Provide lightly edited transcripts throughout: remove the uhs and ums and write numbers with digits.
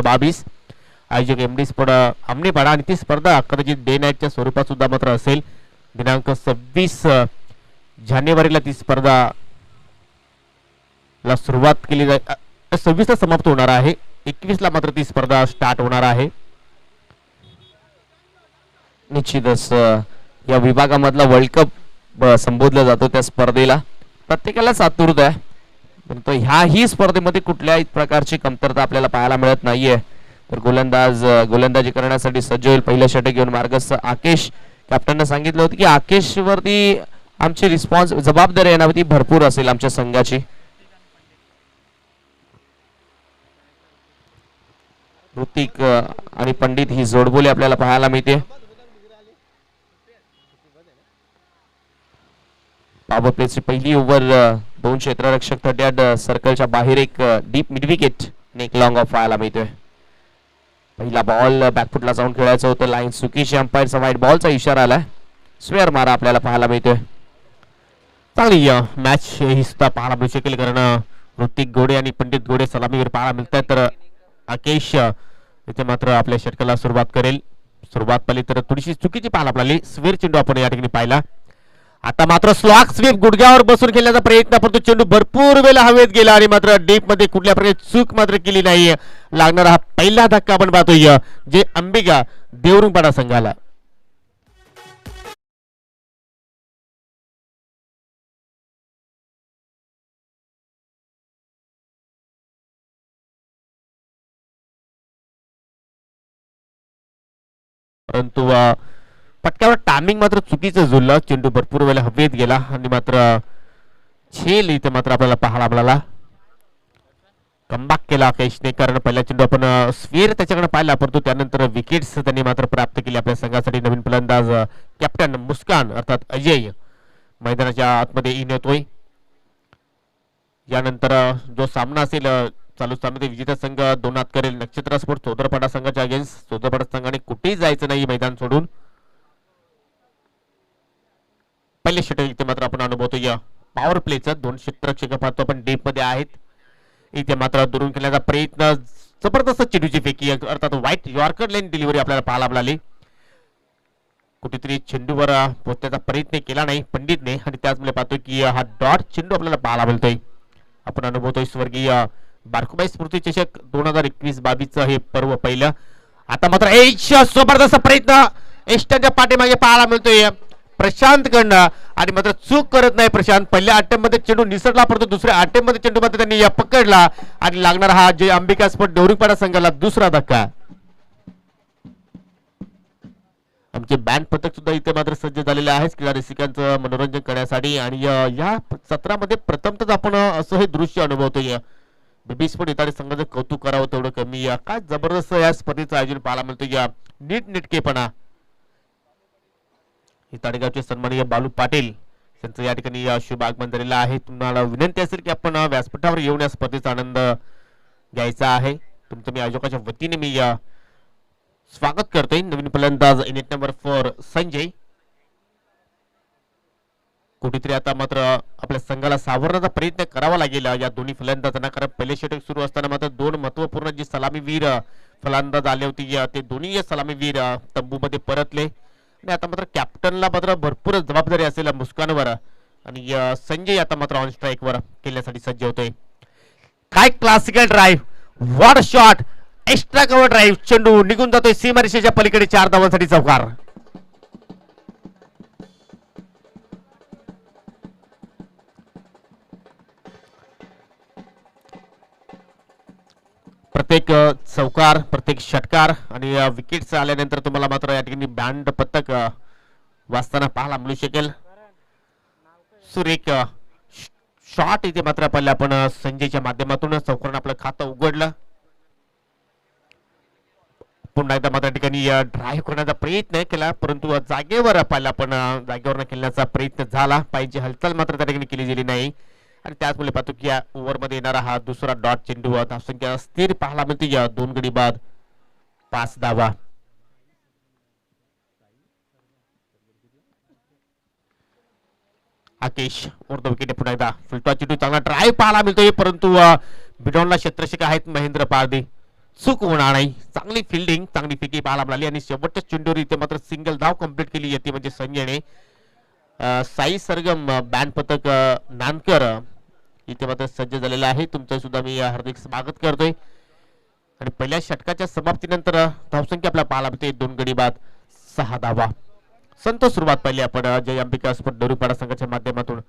22 आयोजक MD sport आमनेपाडा आणि ती स्पर्धा कदाचित डे नाईटच्या स्वरूपात सुद्धा मात्र असेल. दिनांक 26 जानेवारीला ती स्पर्धा ला सुरुवात केली जाईल. 26 ला समाप्त होणार आहे. 21 ला मात्र ती स्पर्धा स्टार्ट होणार आहे. निश्चितच या विभागामधला वर्ल्ड कप संबोधला जातो त्या स्पर्धेला प्रत्येकालाच आतुरता आहे. परंतु ह्याही स्पर्धेमध्ये कुठल्याही प्रकारची कमतरता आपल्याला पाहायला मिळत नाहीये. तर गोलंदाजी करण्यासाठी सज्ज होईल. पहिलं षटक घेऊन मार्गस्थ आकेश. कॅप्टनने सांगितलं होतं की आकेश वरती आमची रिस्पॉन्स जबाबदारी येणार ती भरपूर असेल आमच्या संघाची. ऋतिक आणि पंडित ही जोडबोली आपल्याला पाहायला मिळते. पॉवर प्लेची पहिली ओव्हर 2 क्षेत्ररक्षक 38 सर्कलच्या बाहेर एक डीप मिड विकेट एक लॉंग ऑफ पाहायला मिळतोय. पहिला बॉल बॅकफुटला जाऊन खेळायचं होतं. लाईन चुकीची. अंपायरचा व्हाईट बॉलचा इशारा आलाय. स्वेअर मारा आपल्याला पाहायला मिळतोय. चांगली मॅच ही सुद्धा पाहायला मिळू शकेल कारण ऋतिक घोडे आणि पंडित घोडे सलामीवर पाहायला मिळत आहेत. तर आकेश इथे मात्र आपल्या षटकाला सुरुवात करेल. सुरुवात पाहिली तर थोडीशी चुकीची पाहायला मिळाली. स्वेअर चेंडू आपण या ठिकाणी पाहिला. आता मात्र स्लॉग स्वीप गुडघ्यावर बसून खेळण्याचा प्रयत्न परंतु चेंडू भरपूर वेळा हवेत गेला आणि मात्र डीप मध्ये कुठल्या प्रकारे चूक मात्र केली नाही. लागणारा हा पहिला धक्का आपण पाहतोय जे अंबिका देवरुंगपाडा संघाला. परंतु पटक्यावर टायमिंग मात्र चुकीचं जुळलं. चेंडू भरपूर वेळेला हवेत गेला आणि मात्र झेल इथे मात्र आपल्याला पाहायला मिळाला. कमबॅक केला आकेशने कारण पहिला चेंडू आपण स्फिअर त्याच्याकडे पाहिला परंतु त्यानंतर विकेट्स त्यांनी मात्र प्राप्त केली आपल्या संघासाठी. नवीन फलंदाज कॅप्टन मुस्कान अर्थात अजय मैदानाच्या आतमध्ये इन येतोय. यानंतर जो सामना असेल चालू सामन्यामध्ये विजेता संघ 2 हात करेल. नक्षत्र स्पोर्ट चौदरपाडा संघाच्या अगेन्स्ट. चौदरपाडा संघाने कुठेही जायचं नाही मैदान सोडून. पहिले षटक इथे मात्र आपण अनुभवतोय पॉवर प्लेचा. 2 क्षेत्ररक्षक पाहतो आपण डीप मध्ये आहेत. इथे मात्र दुरून खेळण्याचा प्रयत्न जबरदस्त चेंडूची फेकी अर्थात व्हाईट यॉर्कर लाईन डिलिव्हरी आपल्याला पाहायला मिळाली. कुठेतरी चेंडूवर पोहोचण्याचा प्रयत्न केला नाही पंडितने आणि त्याचमुळे पाहतोय की हा डॉट चेंडू आपल्याला पाहायला मिळतोय. आपण अनुभवतोय स्वर्गीय बारकुबाई स्मृती चषक 2021-22 हे पर्व पहिलं. आता मात्र जबरदस्त प्रयत्न एस्टच्या पाठीमागे पाहायला मिळतोय प्रशांत कडनं आणि मात्र चूक करत नाही प्रशांत. पहिल्या अटेम्प्ट मध्ये चेंडू निसरला परंतु दुसऱ्या अटेम्प्ट मध्ये चेंडू मध्ये त्यांनी पकडला आणि लागणार हा जे अंबिका स्पोर्ट देवरुंगपाडा संघाला दुसरा धक्का. आमचे बँड पथक सुद्धा इथे मात्र सज्ज झालेले आहेत क्रीडा रसिकांचं मनोरंजन करण्यासाठी आणि या सत्रामध्ये प्रथमतच आपण असं हे दृश्य अनुभवतोय. बेबी स्पोर्ट इतर संघाचं कौतुक करावं तेवढं कमी. काय जबरदस्त या स्पर्धेचं आयोजन पाहायला मिळतं. नीटनेटकेपणा. ताडगावचे सन्माननीय बालू पाटील यांचं या ठिकाणी शुभ आगमन झालेलं आहे. तुम्हाला विनंती असेल की आपण व्यासपीठावर येऊन या स्पर्धेचा आनंद घ्यायचा आहे. तुमचं मी आयोजकाच्या वतीने मी स्वागत करतोय. नवीन फलंदाज युनिट नंबर 4 संजय. कुठेतरी आता मात्र आपल्या संघाला सावरण्याचा प्रयत्न करावा लागेल या दोन्ही फलंदाजांना कारण पहिले षटक सुरू असताना मात्र 2 महत्वपूर्ण जी सलामीवीर फलंदाज आले होते ते दोन्ही सलामीवीर तंबूमध्ये परतले. आता मात्र कॅप्टनला मात्र भरपूर जबाबदारी असेल मुस्कानवर आणि संजय आता मात्र ऑन स्ट्राईक वर खेळण्यासाठी सज्ज होतोय. काय classical drive. What shot. Extra cover drive. चेंडू निघून जातोय सीमारेषेच्या पलीकडे 4 धावांसाठी चौकार. प्रत्येक चौकार प्रत्येक षटकार आणि विकेट्स आल्यानंतर तुम्हाला मात्र या ठिकाणी बँड पथक वाजताना पाहायला मिळू शकेल. सुरेख शॉट इथे मात्र पहिले आपण संजयच्या माध्यमातून चौकारानं आपलं खातं उघडलं. पुन्हा एकदा मात्र ठिकाणी ड्राईव्ह करण्याचा प्रयत्न केला परंतु जागेवर पाहिला आपण जागेवर खेळण्याचा प्रयत्न झाला. पाहिजे हालचाल मात्र त्या ठिकाणी केली गेली नाही आणि त्याचमुळे पाहतो की या ओव्हर मध्ये येणारा हा दुसरा डॉट चेंडू धावसंख्या स्थिर पाहायला मिळते. या 2 गडी बाद 5 धावा. आकेश उर्ध विकेट पुन्हा एकदा फुलटॉस चेंडू चांगला ड्राईव्ह पाहायला मिळतोय परंतु बिडॉनला क्षेत्ररक्षक आहेत महेंद्र पारदे चूक होणार नाही. चांगली फिल्डिंग, चांगली फेकी पाहायला मिळाली आणि शेवटच्या चेंडूवर इथे मात्र सिंगल धाव कंप्लीट केली येते म्हणजे संजयने. साई सरगम बॅन पथक नानकर इथे मात्र सज्ज झालेला आहे. तुमचं सुद्धा मी हार्दिक स्वागत करतोय. आणि पहिल्या षटकाच्या समाप्तीनंतर धावसंख्या आपल्याला पाहायला मिळते 2 गडी बाद 6 धावा. संत सुरुवात पाहिली आपण जय अंबिका स्पोर्ट दोरीपाडा संघाच्या माध्यमातून.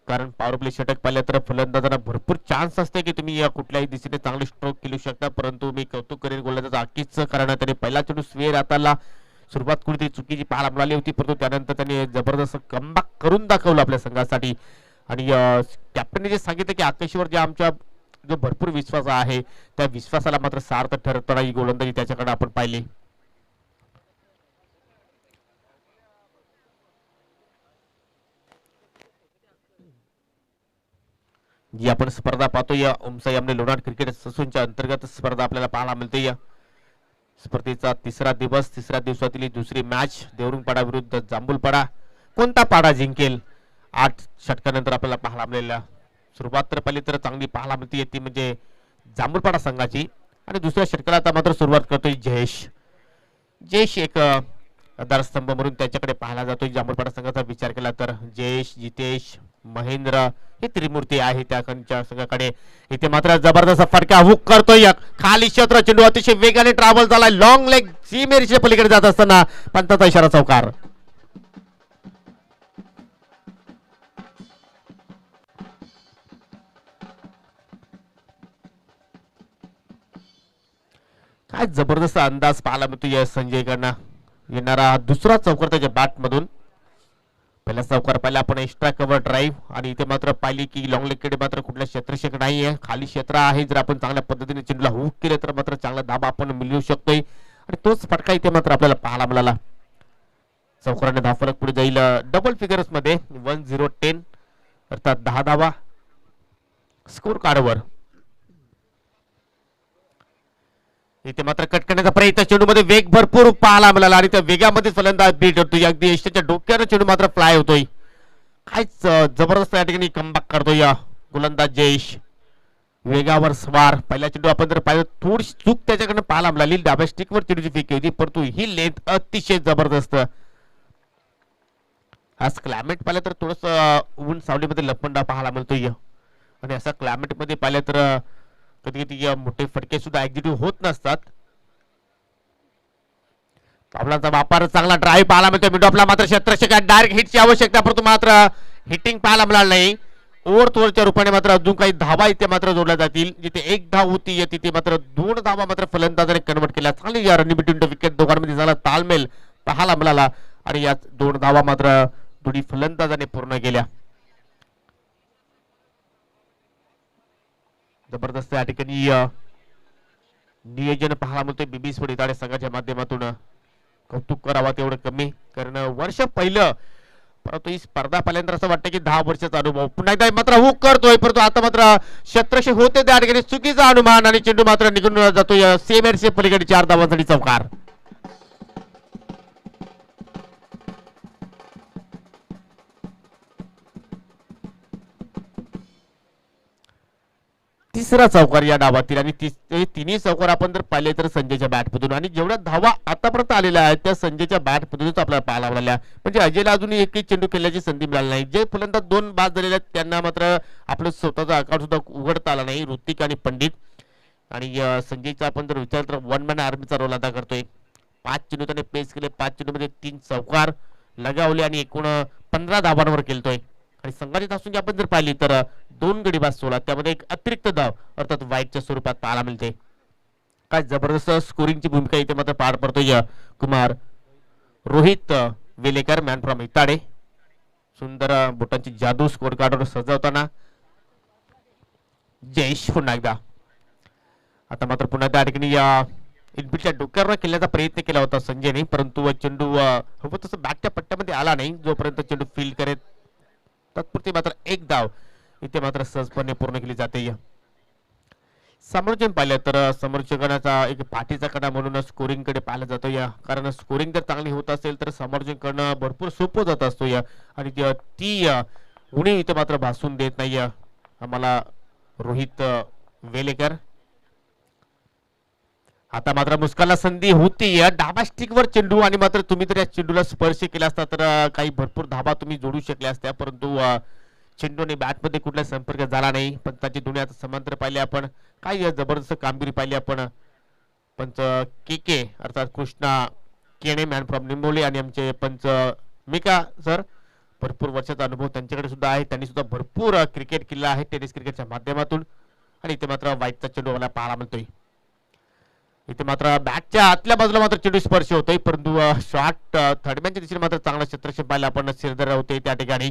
कारण पॉवर प्ले षटक पाहिलं तर फलंदाजांना भरपूर चान्स असते की तुम्ही कुठल्याही दिशेने चांगले स्ट्रोक खेळू शकता, परंतु मी कौतुक करेन गोलंदाज आकीच, कारण त्याने पहिला चेंडू स्वेर हाताला सुरुवात कुठेतरी चुकीची पाहायला मिळाली होती, परंतु त्यानंतर त्याने जबरदस्त कमबॅक करून दाखवलं आपल्या संघासाठी. आणि कॅप्टनने जे सांगितलं की आकाशवर जे आमच्या जो भरपूर विश्वास आहे त्या विश्वासाला मात्र सार्थ ठरवताना ही गोलंदाजी त्याच्याकडे आपण पाहिली. जी आपण स्पर्धा पाहतो या उमसाई आमने लोणार क्रिकेट असोसिएशनच्या अंतर्गत स्पर्धा आपल्याला पाहायला मिळते. या स्पर्धेचा तिसरा दिवस, तिसऱ्या दिवसातील दुसरी मॅच देवरुंगपाडा विरुद्ध जांभूलपाडा. कोणता पाडा जिंकेल 8 षटकानंतर आपल्याला पाहायला मिळालेल्या. सुरुवात तर पहिली तर चांगली पाहायला मिळते ती म्हणजे जांभूलपाडा संघाची. आणि दुसऱ्या षटकाला आता मात्र सुरुवात करतोय जयेश एक आधारस्तंभ म्हणून त्याच्याकडे पाहायला जातोय. जांभूलपाडा संघाचा विचार केला तर जयेश, जितेश, महेंद्र हे त्रिमूर्ती आहे त्या संघाकडे. इथे मात्र जबरदस्त फटका हुक करतोय खाली क्षेत्र, चेंडू अतिशय वेगाने ट्रॅव्हल झालाय, लॉंग लेग सीमेरीच्या पलीकडे जात असताना पंताचा इशारा, चौकार. काय जबरदस्त अंदाज पाहायला मिळतो या संजयकडनं. येणारा दुसरा चौकार त्याच्या बॅट मधून. पहिला चौकार पाहिला आपण एक्स्ट्रा कव्हर ड्राईव्ह, आणि इथे मात्र पाहिली की लॉंग लेग कडे मात्र कुठल्या क्षेत्रक्षक नाहीये, खाली क्षेत्र आहे. जर आपण चांगल्या पद्धतीने चेंडूला हुक केले तर मात्र चांगला धाबा आपण मिळवू शकतोय. आणि तोच फटका इथे मात्र आपल्याला पाहायला मिळाला. चौकाराने धावफलक पुढे जाईल डबल फिगर्स मध्ये 1010 अर्थात 10 धावा स्कोर कार्डवर. इथे मात्र कट करण्याचा प्रयत्न, चेंडू मध्ये वेग भरपूर पाहायला मिळाला आणि त्या वेगामध्ये फलंदाज बीट होतोय. अगदी यष्टीच्या डोक्यावर चेंडू मात्र फ्लाय होतोय. काय जबरदस्त या ठिकाणी कमबॅक करतोय या गोलंदाज जयेश. वेगावर स्वार. पहिला चेंडू आपण जर पाहिलं थोडी चूक त्याच्याकडनं पाहायला मिळाली, डाव्या स्टिकवर चेंडूची फेकी होती, परंतु ही लेंथ अतिशय जबरदस्त. आज क्लायमेट पाहिलं तर थोडस ऊन सावलीमध्ये लपंडा पाहायला मिळतोय. आणि असा क्लायमेट मध्ये पाहिलं तर कधी कधी मोठे फटके सुद्धा एक्झिक्यूट होत नसतात. पावलांचा वापर, चांगला ड्राईव्ह पाहायला मिळतो. मिडॉपला मात्र क्षेत्रक्षकात डायरेक्ट हिटची आवश्यकता, परंतु मात्र हिटिंग पाहायला मिळालं नाही. ओव्हर तोरच्या रूपाने मात्र अजून काही धावा इथे मात्र जोडल्या जातील. जिथे 1 धाव होती तिथे मात्र 2 धावा मात्र फलंदाजाने कन्वर्ट केल्या. चांगली रनिंग बिटवीन द विकेट दोघांमध्ये झाला तालमेल पाहायला मिळाला आणि यात 2 धावा मात्र दोन्ही फलंदाजाने पूर्ण केल्या. जबरदस्त या ठिकाणी नियोजन पाहायला मिळतोय बीबी स्पोर्ट इटाळे संघाच्या माध्यमातून. कौतुक करावा तेवढं कमी, कारण वर्ष पहिलं, परंतु ही स्पर्धा पहिल्यांदा असं वाटतं की 10 वर्षाचा अनुभव. पुन्हा एकदा मात्र हुक करतोय, परंतु आता मात्र क्षेत्रक्षक होते त्या ठिकाणी चुकीचा अनुमान आणि चेंडू मात्र निघून जातोय सेमेरचे पलीकडे 4 धावांसाठी चौकार. तिसरा चौकार या डावातील आणि तिन्ही चौकार आपण जर पाहिले तर संजयच्या बॅटमधून. आणि जेवढ्या धावा आतापर्यंत आलेल्या आहेत त्या संजयच्या बॅटमधूनच आपल्याला पाहायला मिळाल्या. म्हणजे अजयला अजूनही एकही चेंडू खेळण्याची संधी मिळाली नाही. जे फलंदाज 2 बाद झालेले आहेत त्यांना मात्र आपलं स्वतःचा अकाउंट सुद्धा उघडता आला नाही, ऋतिक आणि पंडित. आणि संजयचा आपण जर विचार तर 1 मॅन आर्मीचा रोल अदा करतोय. 5 चेंडू त्याने पेस केले, 5 चेंडू मध्ये 3 चौकार लगावले आणि एकूण 15 धावांवर खेळतोय. आणि संघाची धावसंख्या आपण जर पाहिली तर 2 गडी बाद 16, त्यामध्ये एक अतिरिक्त धाव अर्थात वाईटच्या स्वरूपात पाहायला मिळते. काय जबरदस्त स्कोरिंगची भूमिका इथे मात्र पार पडतोय कुमार रोहित वेलेकर, मॅन फ्रॉम इताडे. सुंदर बोटांची जादू स्कोर कार्डवर सजवताना जयेश पुन्हा एकदा. आता मात्र पुन्हा त्या ठिकाणी इनफिल्डच्या डोक्यावर खेळण्याचा प्रयत्न केला होता संजयने, परंतु चेंडू हवं तसं बॅटच्या पट्ट्यामध्ये आला नाही. जोपर्यंत चेंडू फील्ड करेल तात्पुरती मात्र 1 धाव इथे मात्र सहजपणे पूर्ण केली जाते. समालोचन पाहिलं तर समालोचकांचा एक पाठीचा कडा म्हणून स्कोरिंग कडे पाहिलं जातो. कारण स्कोरिंग जर चांगली होत असेल तर समालोचन करणं भरपूर सोपं जात असतो. आणि ती उणे इथे मात्र भासून देत नाही आम्हाला रोहित वेलेकर. आता मात्र मुस्कानला संधी होती डाबा स्टिकवर चेंडू आणि मात्र तुम्ही जर या चेंडूला स्पर्श केला असता तर काही भरपूर धाबा तुम्ही जोडू शकल्या असत्या, परंतु चेंडूने बॅटमध्ये कुठला संपर्क झाला नाही. पंचाची दोन्ही आता समांतर पाहिले आपण, काही जबरदस्त कामगिरी पाहिली आपण. पंच के के अर्थात कृष्णा केणे मॅन फ्रॉम निंबोली आणि आमचे पंच मिका सर, भरपूर वर्षाचा अनुभव त्यांच्याकडे सुद्धा आहे. त्यांनी सुद्धा भरपूर क्रिकेट केला आहे टेनिस क्रिकेटच्या माध्यमातून. आणि इथे मात्र व्हाईटचा चेंडू मला पाहायला मिळतोय. इथे मात्र बॅटच्या आतल्या बाजूला मात्र चेंडू स्पर्श होतोय, परंतु शॉट थर्डमॅनच्या दिशेने मात्र चांगला क्षेत्रक्षेप पाहिला आपण. सिरधर होते त्या ठिकाणी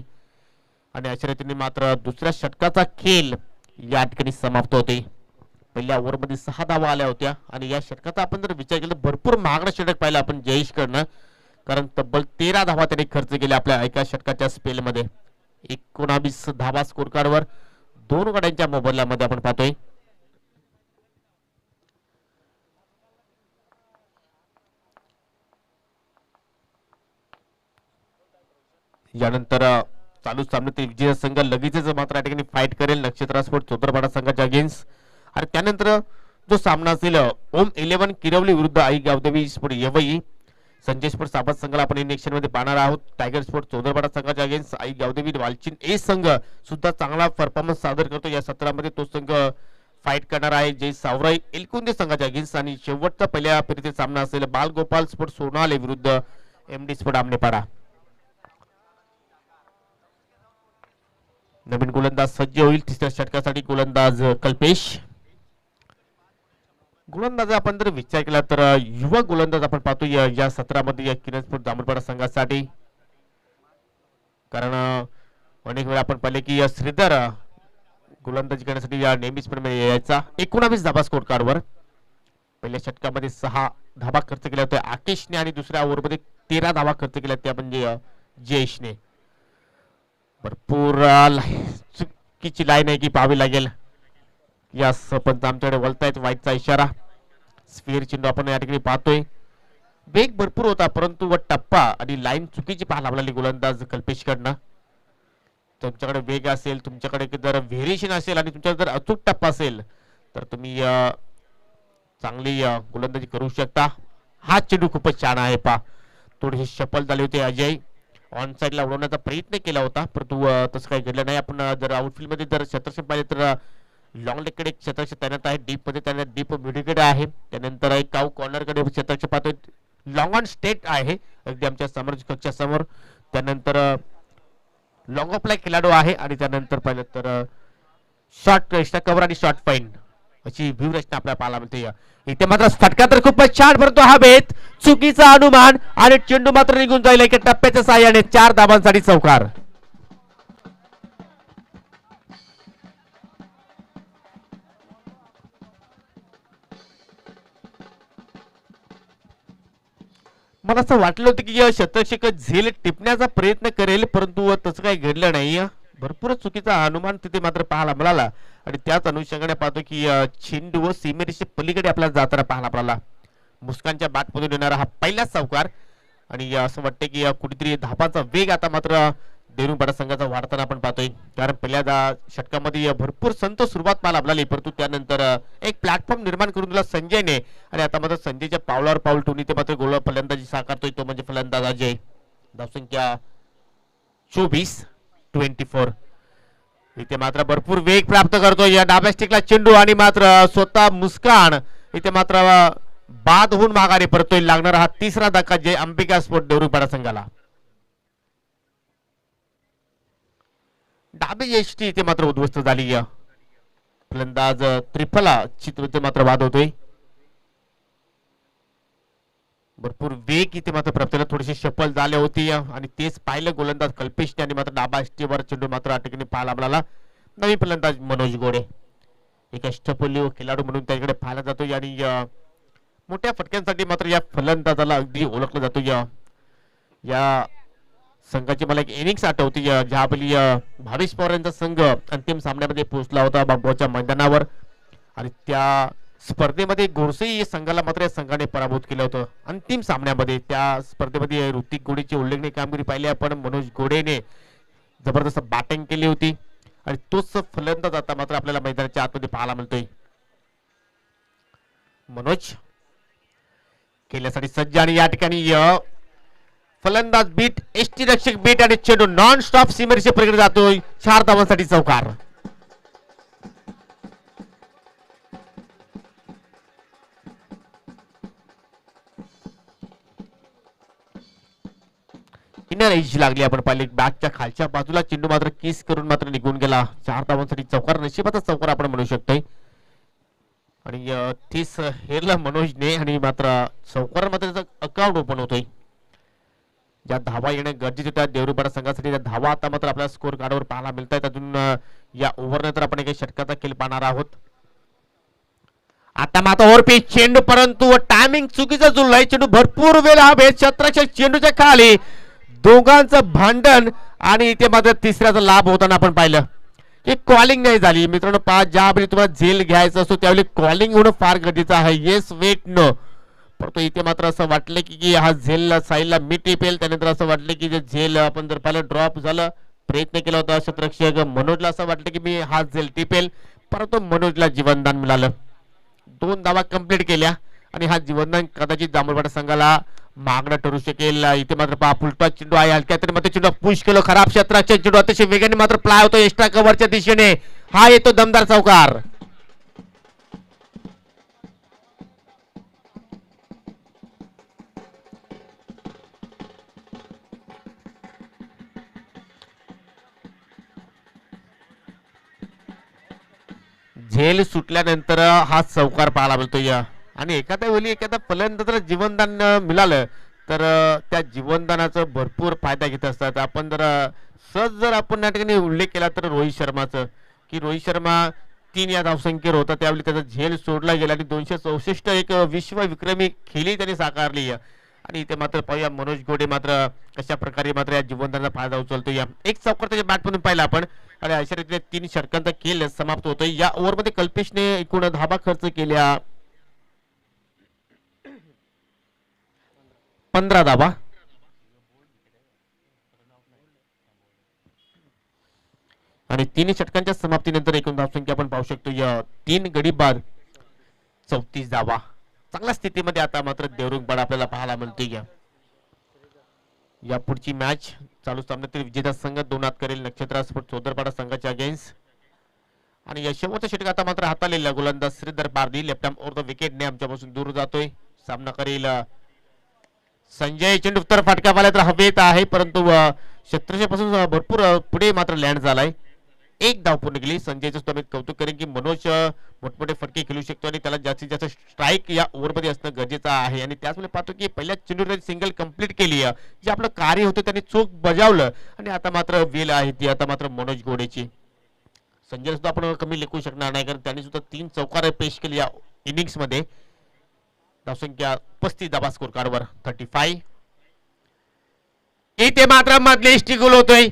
आणि अशा रीतीने मात्र दुसऱ्या षटकाचा खेळ या ठिकाणी समाप्त होते. पहिल्या ओव्हरमध्ये 6 धावा आल्या होत्या आणि या षटकाचा आपण जर विचार केला भरपूर महागडा षटक पाहिला आपण जयेशकडनं, कारण तब्बल 13 धावा त्याने खर्च केल्या आपल्या एका षटकाच्या स्पेलमध्ये. 19 धावा स्कोर कार्डवर 2 गड्यांच्या मोबदल्यामध्ये आपण पाहतोय. यानंतर चालू सामन्यातील विजय संघ लगेचच मात्र या ठिकाणी फाईट करेल नक्षत्रा स्पोर्ट चोदरपाडा संघाच्या अगेन्स्ट. आणि त्यानंतर जो सामना असेल ओम 11 किरवली विरुद्ध आई गावदेवी स्पोर्ट यवई. संजय स्पोर्ट साबत संघाला आपण इंजेक्शन मध्ये पाहणार आहोत. टायगर स्पोर्ट चोदरपाडा संघाच्या अगेन्स्ट आई गावदेवी वालचिन ए संघ सुद्धा चांगला परफॉर्मन्स सादर करतो या सत्रामध्ये. तो संघ फाईट करणार आहे जय सावराई एलकुंदे संघाच्या अगेन्स्ट. आणि शेवटचा पहिल्या फेरीतील सामना असेल बालगोपाल स्पोर्ट सोनाले विरुद्ध एमडी स्पोर्ट आमनेपाडा. नवीन गोलंदाज सज्ज होईल तिसऱ्या षटकासाठी गोलंदाज कल्पेश. गोलंदाज आपण जर विचार केला तर युवा गोलंदाज आपण पाहतो या सत्रामध्ये या किरणस्फोट जांभूळपाडा संघासाठी, कारण अनेक वेळा आपण पाहिले की श्रीधर गोलंदाजी करण्यासाठी या नेहमीच यायचा. 19 धाबा स्कोर कार्डवर पहिल्या षटकामध्ये 6 धाबा खर्च केल्या होत्या आकेशने आणि दुसऱ्या ओव्हरमध्ये 13 धाबा खर्च केल्या त्या म्हणजे जयेशने. भरपूर चुकीची लाईन आहे की पाहावी लागेल. या सरपंच आमच्याकडे वळतायत व्हाईटचा इशारा. स्फिअर चेंडू आपण या ठिकाणी पाहतोय. वेग भरपूर होता परंतु टप्पा आणि लाईन चुकीची पाहायला लागली गोलंदाज कल्पेशकडनं. तुमच्याकडे वेग असेल, तुमच्याकडे जर व्हेरिएशन असेल आणि तुमच्याकडे जर अचूक टप्पा असेल तर तुम्ही चांगली गोलंदाजी करू शकता. हा चेंडू खूपच छान आहे पा. थोडीशी शफल झाली होती. अजय ऑन साइडला उडवण्याचा प्रयत्न केला होता परंतु तसं काही घडलं नाही. आपण जर आउटफील्ड मध्ये जर क्षेत्रक्षेप पाहिले तर लॉंग लेगकडे क्षेत्रक्षेप तैनात आहे. डीप मध्ये त्यांना डीप मिडकडे आहे. त्यानंतर एक काऊ कॉर्नरकडे क्षेत्रक्षेप पाहतोय. लॉंग ऑन स्टेट आहे अगदी आमच्या समोर कक्षा समोर. त्यानंतर लॉंग ऑफला खेळाडू आहे आणि त्यानंतर पाहिलं तर शॉर्ट एक्स्ट्रा कव्हर आणि शॉर्ट फाईन अशी व्यूरचना आपल्याला पाहायला मिळते. इथे मात्र फटका तर खूपच छान भरतो हा बेत. चुकीचा अनुमान आणि चेंडू मात्र निघून जाईल एका टप्प्याच्या साहाय्याने. 4 धाबांसाठी चौकार. मला असं वाटलं होतं की शतक्षक झेल टिपण्याचा प्रयत्न करेल परंतु तसं काही घडलं नाही. भरपूर चुकीचा अनुमान तिथे मात्र पाहायला मिळाला आणि त्याच अनुषंगाने पाहतो की चेंडू व सीमेरेषे पलीकडे आपल्याला जाताना पाहायला मिळाला. मुस्कानच्या बॅटमधून येणारा हा पहिलाच चौकार आणि असं वाटतं की कुठेतरी धापाचा वेग आता मात्र देरुपाडा संघाचा वाढताना आपण पाहतोय. कारण पहिल्या षटकामध्ये भरपूर संत सुरुवात पाहायला मिळाली परंतु त्यानंतर एक प्लॅटफॉर्म निर्माण करून दिला संजयने आणि आता मात्र संजयच्या पावलावर पाऊल ठेवून ते मात्र गोल फलंदाजी साकारतोय तो म्हणजे फलंदाज अजय. धावसंख्या 24. इथे मात्र भरपूर वेग प्राप्त करतोय या डाव्या स्टिकला चेंडू आणि मात्र स्वतः मुस्कान इथे मात्र बाद होऊन माघारी परतोय. लागणारा हा तिसरा धक्का जय अंबिका स्पोर्ट देवरुपाडा संघाला. डाबे यष्टी इथे मात्र उद्ध्वस्त झाली. फलंदाज त्रिफला चित्र मात्र बाद होतोय. भरपूर वेग इथे मात्र प्राप्त थोडीशी शफल झाली होती आणि तेच पाहिलं गोलंदाज कल्पेशने आणि मात्र डाबा यष्टीवर चेंडू मात्र या ठिकाणी पाहायला मिळाला. नवीन फलंदाज मनोज गोडे एक अष्टपैलू खेळाडू म्हणून त्याकडे पाहायला जातो आणि मोठ्या फटक्यांसाठी मात्र या फलंदाजाला अगदी ओळखलं जातो. या संघाची मला एक इनिंग्स आठवते ज्यावेळी भावेश पवार यांचा संघ अंतिम सामन्यामध्ये पोहोचला होता बाबूच्या मैदानावर आणि त्या स्पर्धेमध्ये गोरसे संघाला मात्र या संघाने पराभूत केलं होतं अंतिम सामन्यामध्ये. त्या स्पर्धेमध्ये ऋतिक गोडेची उल्लेखनीय कामगिरी पाहिली आपण. मनोज गोडेने जबरदस्त बॅटिंग केली होती आणि तोच फलंदाज आता मात्र आपल्याला मैदानाच्या आतमध्ये पाहायला मिळतोय. मनोज खेळण्यासाठी सज्ज आणि या ठिकाणी फलंदाज बीट एसटी रक्षक बीट आणि चेंडू नॉन स्टॉप सीमेरेषे पलीकडे जातोय 4 धावांसाठी चौकार. इनर एज लागली आपण पाहिले बॅकच्या खालच्या बाजूला चेंडू मात्र किस करून मात्र निघून गेला. 4 धावांसाठी चौकार नशिबाचा चौकार आपण म्हणू शकतोय. आणि 30 हेरला मनोजने आणि मात्र चौकार मात्र त्याचं अकाउंट ओपन होतोय. ज्या धावा येणे गरजेचे होत्या देवरुपाडा संघासाठी त्या धावा आता मात्र आपल्या स्कोर कार्डवर पाहायला मिळत आहेत. अजून या ओव्हर नंतर आपण एक षटकाचा खेळ पाहणार आहोत. आता मात्र ओव्हर चेंडू परंतु टायमिंग चुकीचा जुळलाय. चेंडू भरपूर वेळ हा भेद क्षेत्ररक्षक चेंडूच्या खाली दोघांचं भांडण आणि इथे मात्र तिसऱ्याचा लाभ होताना आपण पाहिलं की कॉलिंग नाही झाली. मित्रांनो पहा ज्यावेळी तुम्हाला झेल घ्यायचं असतो त्यावेळी कॉलिंग होणं फार गरजेचं आहे. Yes wait no. परंतु इथे मात्र असं वाटलं की हा झेल साईडला मी टिपेल. त्यानंतर असं वाटलं की जे झेल आपण जर पाहिलं ड्रॉप झालं प्रयत्न केला होता क्षेत्ररक्षक मनोजला असं वाटलं की मी हा झेल टिपेल परंतु मनोजला जीवनदान मिळालं. 2 धावा कंप्लीट केल्या आणि हा जीवनदान कदाचित जांभूळवाडा संघाला मागणं ठरू शकेल. इथे मात्र पहा फुलटॉस चेंडू आहे हलक्या तरी मात्र चेंडू पुश केलं खराब क्षेत्राच्या चेंडू अतिशय वेगाने मात्र प्लाय होतो एक्स्ट्रा कव्हरच्या दिशेने. हा येतो दमदार चौकार. झेल सुटल्यानंतर हा चौकार पाहायला मिळतो या आणि एखाद्या वेळी एखादा फलंदाजाला जीवनदान मिळालं तर त्या जीवनदानाचा भरपूर फायदा घेत असतात. आपण जर सहज जर आपण या ठिकाणी उल्लेख केला तर रोहित शर्माचं की रोहित शर्मा 3 या धावसंख्येवर होता त्यावेळी त्याचा झेल सोडला गेला आणि 264 एक विश्व विक्रमी खेळी त्यांनी साकारली. आणि इथे मात्र पाहूया मनोज घोडे मात्र कशा प्रकारे मात्र या जीवनदानाचा फायदा उचलतो. या एक चौकार त्याच्या बॅटमधून पाहिला आपण आणि अशा रीतीने 3 षटकांचा खेळ समाप्त होतोय. या ओव्हरमध्ये कल्पेशने एकूण धाबा खर्च केल्या 15 धाबा. आणि 3 षटकांच्या समाप्तीनंतर एकूण धावसंख्या आपण पाहू शकतो या 3 गडी बाद 34 धावा. चांगल्या स्थितीमध्ये आता मात्र देवरुखपाडा आपल्याला पाहायला मिळते. या पुढची मॅच चालू सामन्यातील विजेता संघ 2 हात करेल नक्षत्र स्पोर्ट्स चौदरपाडा संघाच्या अगेन्स्ट. आणि या शेवटच्या षटक आता मात्र हातालेला गोलंदाज श्रीधर पारधी लेफ्ट आर्म ओव्हर द विकेटने आमच्यापासून दूर जातोय. सामना करेल संजय. चेंडू उत्तर फटका पाहिला तर हवेत आहे परंतु क्षेत्रपासून भरपूर पुढे मात्र लँड झालाय. 1 धाव पूर्ण केली. संजयचं सुद्धा मी कौतुक करेन की मनोज मोठमोठे फटके खेळू शकतो आणि त्याला जास्तीत जास्त स्ट्राईक या ओव्हरमध्ये असणं गरजेचं आहे. आणि त्याचमुळे पाहतो की पहिल्या चेंडूवर त्यांनी सिंगल कंप्लीट केली. जे आपलं कार्य होतं त्यांनी चोख बजावलं आणि आता मात्र वेल आहे ती आता मात्र मनोज घोडेची. संजय सुद्धा आपण कमी लेखू शकणार नाही कारण त्यांनी सुद्धा 3 चौकार पेश केली या इनिंग्स मध्ये. धावसंख्या 35 धाबा स्कोर कार्डवर 35. इथे मात्र मधले इष्टी गोल होतोय.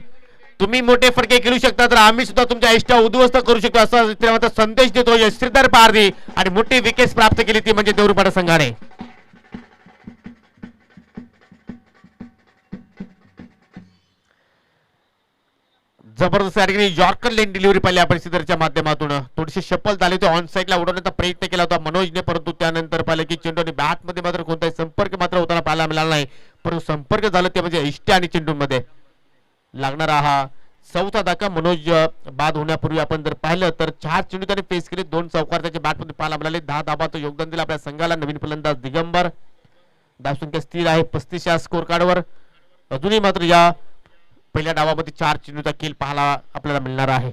तुम्ही मोठे फटके खेळू शकता तर आम्ही सुद्धा तुमच्या इष्टा उद्ध्वस्त करू शकतो असा मात्र संदेश देतो श्रीधर पारधी. आणि मोठी विकेट प्राप्त केली ती म्हणजे देवरुखपाडा संघाने. जबरदस्त या ठिकाणी यॉर्कर लेन डिलिव्हरी पाहिली आपण श्रीधरच्या माध्यमातून. थोडीशी शपल झाली होती ऑन साईडला उडवण्याचा प्रयत्न केला होता मनोजने परंतु त्यानंतर पाहिलं की चेंडू आणि बॅट मध्ये मात्र कोणताही संपर्क मात्र होताना पाहायला मिळाला नाही. परंतु संपर्क झाला ते म्हणजे इष्ट्या आणि चेंडू मध्ये लागणारा हा 4था धक्का. मनोज बाद होण्यापूर्वी आपण जर पाहिलं तर 4 चेंडू त्याने फेस केले. 2 चौकार त्याच्या बॅट मध्ये पाहायला मिळाले. 10 धाबाचं योगदान दिलं आपल्या संघाला. नवीन फलंदाज दिगंबर. धावसंख्या स्थिर आहे 35 या स्कोर कार्डवर. अजूनही मात्र या पहिल्या डावामध्ये 4 चेंडूचा खेळ पाहायला आपल्याला मिळणार आहे.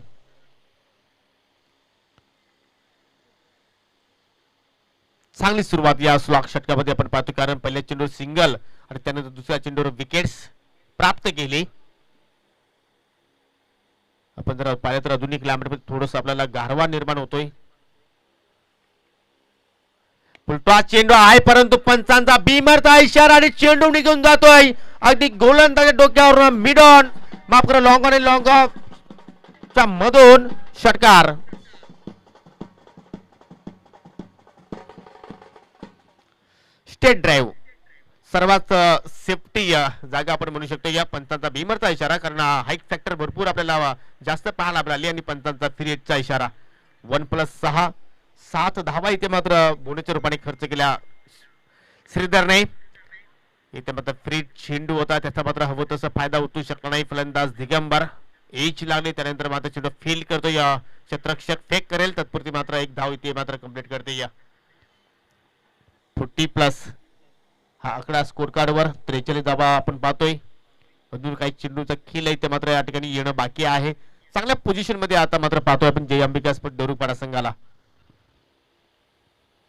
चांगली सुरुवात या स्लॉक षटकामध्ये आपण पाहतो कारण पहिल्या चेंडूवर सिंगल आणि त्यानंतर दुसऱ्या चेंडूवर विकेट्स प्राप्त केली. आपण जर पाहिलं तर अजून एक लांबमध्ये थोडस आपल्याला गारवा निर्माण होतोय. उलटा चेंडू आहे परंतु पंचांचा बीमरचा इशारा आणि चेंडू निघून जातोय अगदी गोलंदाजाच्या डोक्यावर मिड ऑन माफ करा लॉंग ऑन आणि लॉंग ऑफ च्या मधून षटकार. स्टेट ड्राईव्ह सर्वात सेफ्टी जागा आपण म्हणू शकतो. या पंचांचा बीमरचा इशारा कारण हाईट फॅक्टर भरपूर आपल्याला जास्त पाहायला मिळाली आणि पंचांचा फिरियटचा इशारा. 1+6 7 धावा इथे मात्र बोनसच्या रूपाने खर्च केल्या श्रीधरने इथे मात्र फ्री चेंडू होता, त्याचा मात्र हवं तसा फायदा उचलू शकला नाही फलंदाज दिगंबर. एच लागली, त्यानंतर मात्र चेंडू फील्ड करतो या क्षेत्ररक्षक फेक करेल, तत्पुरती मात्र एक धाव इथे मात्र कंप्लीट करते या 40+ हा आकडा स्कोर कार्डवर. 43 धावा आपण पाहतोय. अजून काही चेंडूचा खेळ आहे ते मात्र या ठिकाणी येणं बाकी आहे. चांगल्या पोझिशन मध्ये आता मात्र पाहतोय आपण जय अंबिका स्पोर्ट देवरुखपाडा संघाला.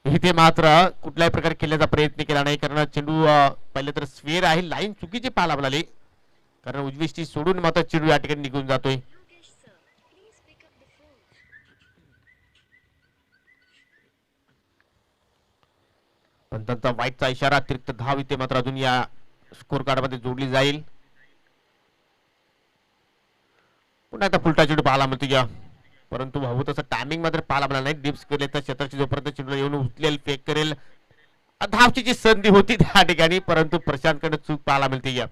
इथे मात्र कुठल्याही प्रकारे खेळण्याचा प्रयत्न केला नाही, कारण चेंडू पहिले तर स्वेर आहे, लाईन चुकीची पाहायला मिळाली, कारण उजवीष्टी सोडून मात्र चेंडू या ठिकाणी निघून जातोय. पण त्यांचा वाईटचा इशारा, अतिरिक्त धाव इथे मात्र अजून या स्कोर कार्ड मध्ये जोडली जाईल. पुन्हा आता फुलटा चेंडू पाहायला मिळतो या, परंतु हवं तसं टायमिंग मात्र पाहायला मिळालं नाही. डिप्स केले तर क्षेत्राची जोपर्यंत चेंडू येऊन उचलेल, फेक करेल, धावची जी संधी होती त्या ठिकाणी, परंतु प्रशांतकडे चूक पाहायला मिळते या.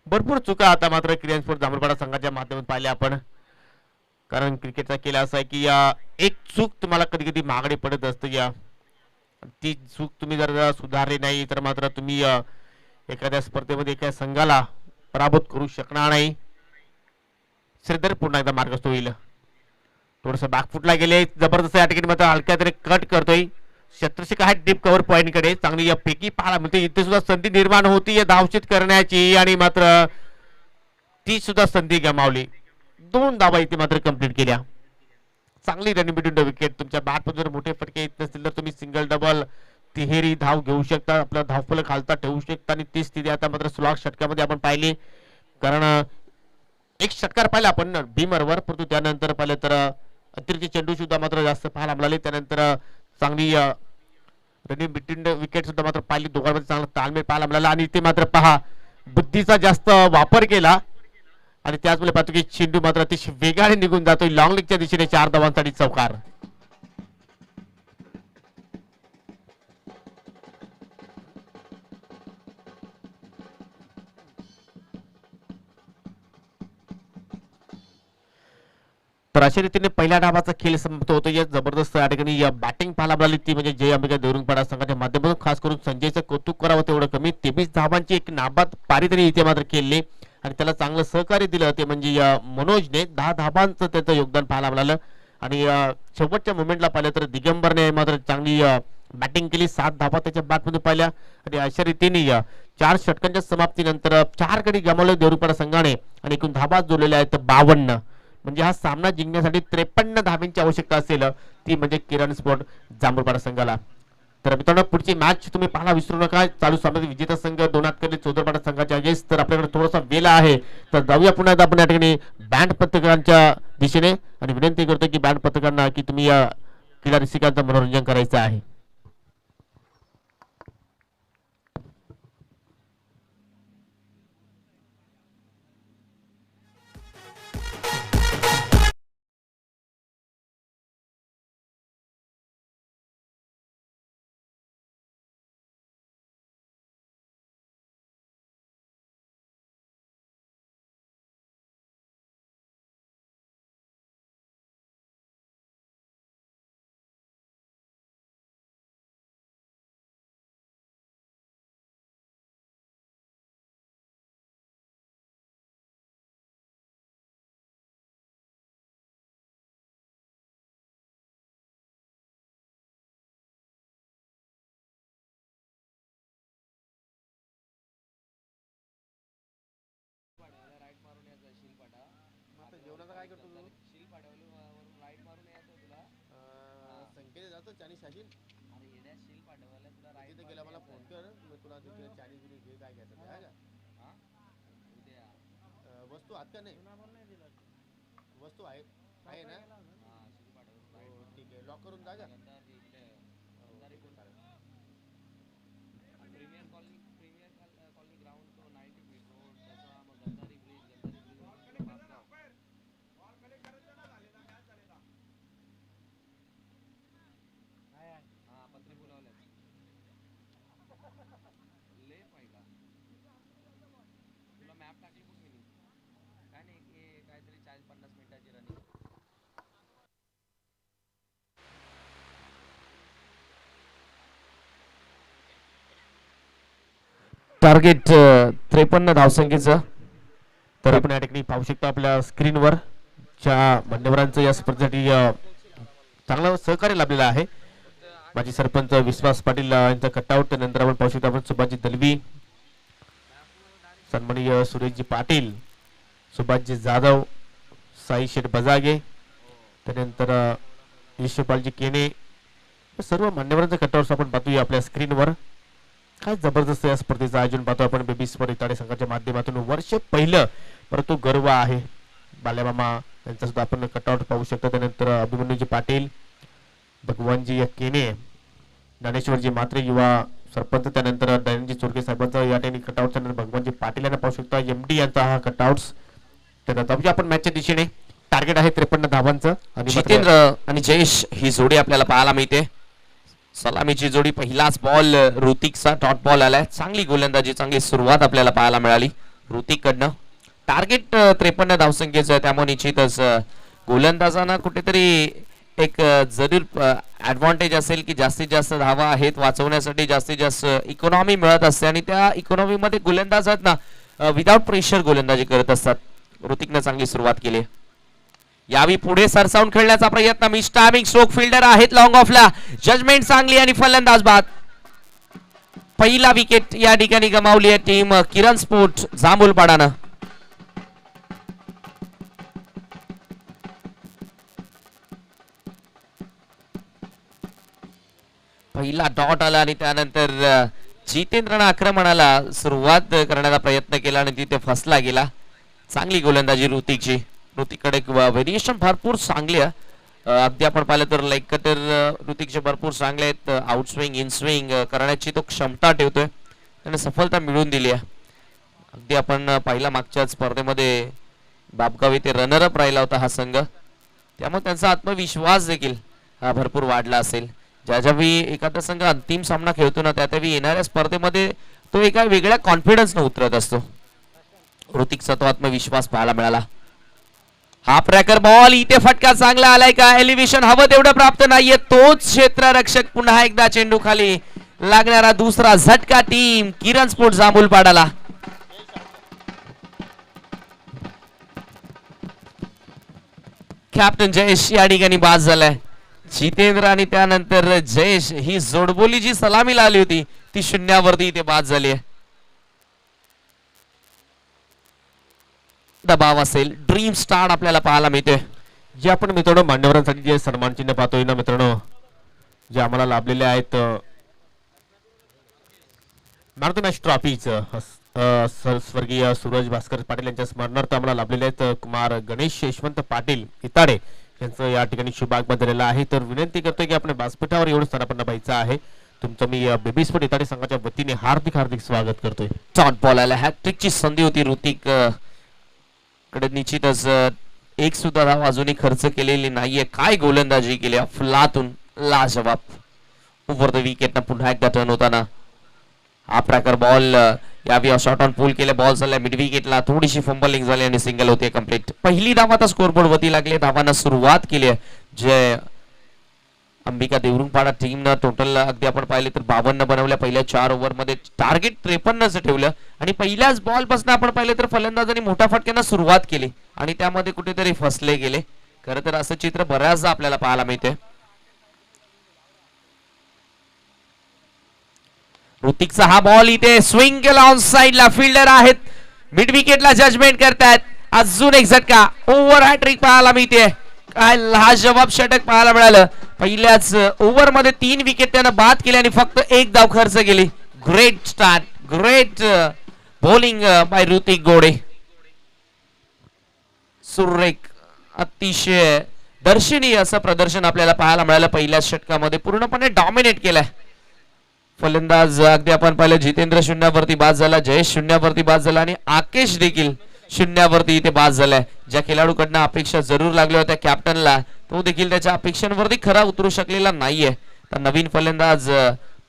भरपूर चुका आता मात्र क्रियान स्पोर्ट जांभूळपाडा संघाच्या माध्यमातून पाहिल्या आपण, कारण क्रिकेटचा केला असा आहे की एक चूक तुम्हाला कधी कधी मागणी पडत असते या. ती चूक तुम्ही जर सुधारली नाही तर मात्र तुम्ही एखाद्या स्पर्धेमध्ये एखाद्या संघाला पराभूत करू शकणार नाही. श्रीधर पुन्हा एकदा मार्गस्थ होईल. थोडस बॅकफुटला गेले, जबरदस्त या ठिकाणी मात्र हलक्या तरी कट करतोय. शत्रक्षक आहे डीप कव्हर पॉइंट कडे, चांगली या पैकी पाहायला मिळते. इथे सुद्धा संधी निर्माण होती या धावशीत करण्याची, आणि मात्र ती सुद्धा संधी गमावली. 2 धावा इथे मात्र कंप्लीट केल्या. चांगली रनिंग बिटवीन द विकेट. तुमच्या बॅटमध्ये जर मोठे फटके येत नसतील तर तुम्ही सिंगल डबल तिहेरी धाव घेऊ शकता, आपला धावफलक खालता ठेवू शकता, आणि ती स्थिती आता मात्र सुलभ षटकामध्ये आपण पाहिली. कारण एक षटकार पाहिला आपण भीमरवर, परंतु त्यानंतर पाहिलं तर अतिरिक्त चेंडू सुद्धा मात्र जास्त पाहायला मिळाले. त्यानंतर चांगली रनिंग बिटवीन द विकेट सुद्धा मात्र पाहिली, दोघांमध्ये चांगला ताळमेळ पाहायला मिळाला. आणि इथे मात्र पहा बुद्धीचा जास्त वापर केला, आणि त्याचमुळे पाहतो की चेंडू मात्र अतिशय वेगाने निघून जातोय लॉंग लीगच्या दिशेने. 4 धावांसाठी चौकार. तर अशा रीतीने पहिल्या डावाचा खेळ संपत होतो. या जबरदस्त या ठिकाणी या बॅटिंग पाहायला मिळाली, ती म्हणजे जय अंबिका देवरुखपाडा संघाच्या माध्यमातून. खास करून संजयचं कौतुक करावं तेवढं कमी. 23 धावांची एक नाबाद पारी तरी इथे मात्र खेळली, आणि त्याला चांगलं सहकार्य दिलं ते म्हणजे मनोजने. 10 धावांचं त्याचं योगदान पाहायला मिळालं. आणि शेवटच्या मोमेंटला पाहिलं तर दिगंबरने मात्र चांगली बॅटिंग केली, 7 धावा त्याच्या बॅटमध्ये पाहिल्या. आणि अशा रीतीने 4 षटकांच्या समाप्तीनंतर 4 गडी गमावले देवरुखपाडा संघाने, आणि एकूण धावा जोडलेल्या आहेत 52. म्हणजे हा सामना जिंकण्यासाठी 53 धावांची आवश्यकता असेल, ती म्हणजे किरण स्पोर्ट जांभूळपाडा संघाला. तर मित्रांनो, पुढची मॅच तुम्ही पाहायला विसरू नका. चालू सामन्यात विजेता संघ दोनातकडे चौदरपाडा संघाच्या अगेन्स्ट. तर आपल्याकडे थोडासा वेळ आहे, तर जाऊया पुन्हा एकदा आपण या ठिकाणी बँड पत्रकारांच्या दिशेने, आणि विनंती करतो की बँड पत्रकारांना की तुम्ही या क्रीडा रसिकांचं मनोरंजन करायचं आहे. जेवणाचं काय करतो तू? शील पाठवलं राईट मारून यायचं तुला. संकेत जातो चायनीज खाशील. अरे येड्या, शील पाठवलं तुला राईट तिथे गेला, मला फोन कर, मी तुला तिथे चायनीज बिनीज घे, काय घ्यायचं आहे का. हां उद्या वस्तू आत का नाही, वस्तू आहे आहे ना. हां शील पाठवलं, ठीक आहे, लॉक करून जा का. Premier colony, premier colony ground तो 90 फीट रोड त्याचा, मग गंधारी ब्रिज, गंधारी ब्रिज हा पत्री बोलावल्या ले पाहिला. तुला मॅप टाकली बघ मी, काय नाही काहीतरी 40-50 मिनिटाची रनिंग. टार्गेट 53 धावसंख्येचं. तर आपण या ठिकाणी पाहू शकतो आपल्या स्क्रीनवर ज्या मान्यवरांचं या स्पर्धेसाठी चांगलं सहकार्य लाभलेलं आहे. माजी सरपंच विश्वास पाटील यांचा कटआउट, त्यानंतर आपण पाहू शकतो आपण सुभाषजी दलवी, सन्माननीय सुरेशजी पाटील, सुभाषजी जाधव, साई शेठ बजागे, त्यानंतर यशपालजी केने, सर्व मान्यवरांचा कटआउट आपण पाहतोय आपल्या स्क्रीनवर. काय जबरदस्त या स्पर्धेचं आयोजन पाहतो आपण बेबी स्पोर्ट इताडे संघाच्या माध्यमातून. वर्ष पहिलं परंतु गर्व आहे. बाल्यामामा यांचा सुद्धा आपण कटआउट पाहू शकतो. त्यानंतर अभिमन्यूजी पाटील, भगवानजी केने, ज्ञानेश्वरजी मात्रे युवा सरपंच, त्यानंतर दयानंदजी चोरके साहेबांचा या ठिकाणी कटआउट, त्यानंतर भगवानजी पाटील यांना पाहू शकता एमडी यांचा हा कटआउट. त्यानंतर आपण मॅचच्या दिशेने टार्गेट आहे 53 धावांचं. आणि जितेंद्र आणि जयेश ही जोडी आपल्याला पाहायला मिळते. सलामीची जोडी, पहिलाच बॉल ऋतिकचा डॉट बॉल आलाय. चांगली गोलंदाजी, चांगली सुरुवात आपल्याला पाहायला मिळाली ऋतिक कडनं. टार्गेट 53 धावसंख्येचं आहे, त्यामुळे निश्चितच गोलंदाजांना कुठेतरी एक जरूर ऍडव्हान्टेज असेल की जास्तीत जास्त धावा आहेत वाचवण्यासाठी जास्तीत जास्त इकॉनॉमी मिळत असते आणि त्या इकॉनॉमी मध्ये गोलंदाज आहेत ना विदाउट प्रेशर गोलंदाजी करत असतात. ऋतिकनं चांगली सुरुवात केली. यावी पुढे सरसावून खेळण्याचा प्रयत्न, मिस्टामिंग स्ट्रोक फिल्डर आहेत लॉंग ऑफला, जजमेंट चांगली आणि फलंदाज बाद. पहिला विकेट या ठिकाणी गमावली आहे टीम किरण स्पोर्ट जांभूलपाडानं. पहिला डॉट आला आणि त्यानंतर जितेंद्रनं आक्रमणाला सुरुवात करण्याचा प्रयत्न केला आणि तिथे फसला गेला. चांगली गोलंदाजी ऋतिकची. ऋतिककडे व्हेरिएशन भरपूर चांगली आहे. अगदी आपण पाहिलं तर लाईक कटर ऋतिकचे भरपूर चांगले आहेत. आउट स्विंग इन स्विंग करण्याची तो क्षमता ठेवतोय, त्याने सफलता मिळवून दिली आहे. अगदी आपण पाहिला मागच्या स्पर्धेमध्ये बाबगाव येथे रनरअप राहिला होता हा संघ, त्यामुळे त्यांचा आत्मविश्वास देखील भरपूर वाढला असेल. ज्या ज्यावेळी एखादा संघ अंतिम सामना खेळतो ना त्यावेळी येणाऱ्या स्पर्धेमध्ये तो एका वेगळ्या कॉन्फिडन्सने उतरत असतो. ऋतिकचा तो आत्मविश्वास पाहायला मिळाला. हा ट्रॅकर बॉल, इथे फटका चांगला आलाय का? एलिव्हेशन हवं तेवढं प्राप्त नाहीये. तोच क्षेत्ररक्षक पुन्हा एकदा चेंडू खाली लागणारा दुसरा झटका team Kiran sport जांभूलपाडाला. Captain Jayesh या ठिकाणी बाद झालाय. जितेंद्र आणि त्यानंतर जयेश ही जोडबोली जी सलामीला आली होती ती शून्यावरती इथे बाद झाली आहे. दबाव असेल, ड्रीम स्टार आपल्याला पाहायला मिळते. जे आपण मित्रांनो मान्यवरांसाठी जे सन्मान चिन्ह पाहतोय ना मित्रांनो, जे आम्हाला लाभलेले आहेत मॅन मॅच ट्रॉफीचं स्वर्गीय सूरज भास्कर पाटील यांच्या स्मरणार्थ आम्हाला लाभलेले आहेत कुमार गणेश यशवंत पाटील इताडे यांचं या ठिकाणी शुभागमन झालेलं आहे. तर विनंती करतोय की आपण व्यासपीठावर एवढं स्थानापन्न व्हायचं आहे. तुमचं मी बेबी स्पोर्ट इताडे संघाच्या वतीने हार्दिक हार्दिक स्वागत करतोय. डॉट बॉल आला. हॅट्रिकची संधी होती ऋतिक कडे. निश्चितच एक सुद्धा धाव अजूनही खर्च केलेली नाहीये. काय गोलंदाजी केली अफलातून, लाजवाब. ओव्हर द विकेट ना पुन्हा एकदा टर्न होताना हा प्रकार बॉल यावी शॉट ऑन पूल केले. बॉल झाला मिड विकेटला, थोडीशी फंबलिंग झाली आणि सिंगल होते कंप्लीट. पहिली धाव आता स्कोरबोर्ड वरती लागली. धावांना सुरुवात केली आहे जे अंबिका देवरुंगपाडा टीमनं टोटल अगदी आपण पाहिले तर 52 बनवल्या पहिल्या 4 ओव्हर मध्ये. टार्गेट 53चं ठेवलं आणि पहिल्याच बॉल पासून आपण पाहिले तर फलंदाजांनी मोठ्या फटक्यानं सुरुवात केली आणि त्यामध्ये कुठेतरी फसले गेले. खरं तर असं चित्र बऱ्याचदा आपल्याला पाहायला मिळते. ऋतिकचा हा बॉल इथे स्विंग केला ऑन साइडला, फिल्डर आहेत मिड विकेटला जजमेंट करतायत. अजून एक झटका, ओव्हर हॅट्रिक पाहायला मिळते. काय लाजवाब षटक पाहायला मिळालं. पहिल्याच ओव्हर मध्ये 3 विकेट त्यानं बाद केली आणि फक्त 1 धाव खर्च केली. Great start, great bowling bye Hrithik गोडे. सुरेख, अतिशय दर्शनीय असं प्रदर्शन आपल्याला पाहायला मिळालं. पहिल्याच षटकामध्ये पूर्णपणे डॉमिनेट केलंय फलंदाज. अगदी आपण पाहिलं जितेंद्र शून्यावरती बाद झाला, जयेश शून्यावरती बाद झाला आणि आकेश देखील शून्यावरती इथे बाद झालाय. ज्या खेळाडूकडनं अपेक्षा जरूर लागल्या होत्या कॅप्टनला, तो देखील त्याच्या अपेक्षांवरती खरा उतरू शकलेला नाहीये. तर नवीन फलंदाज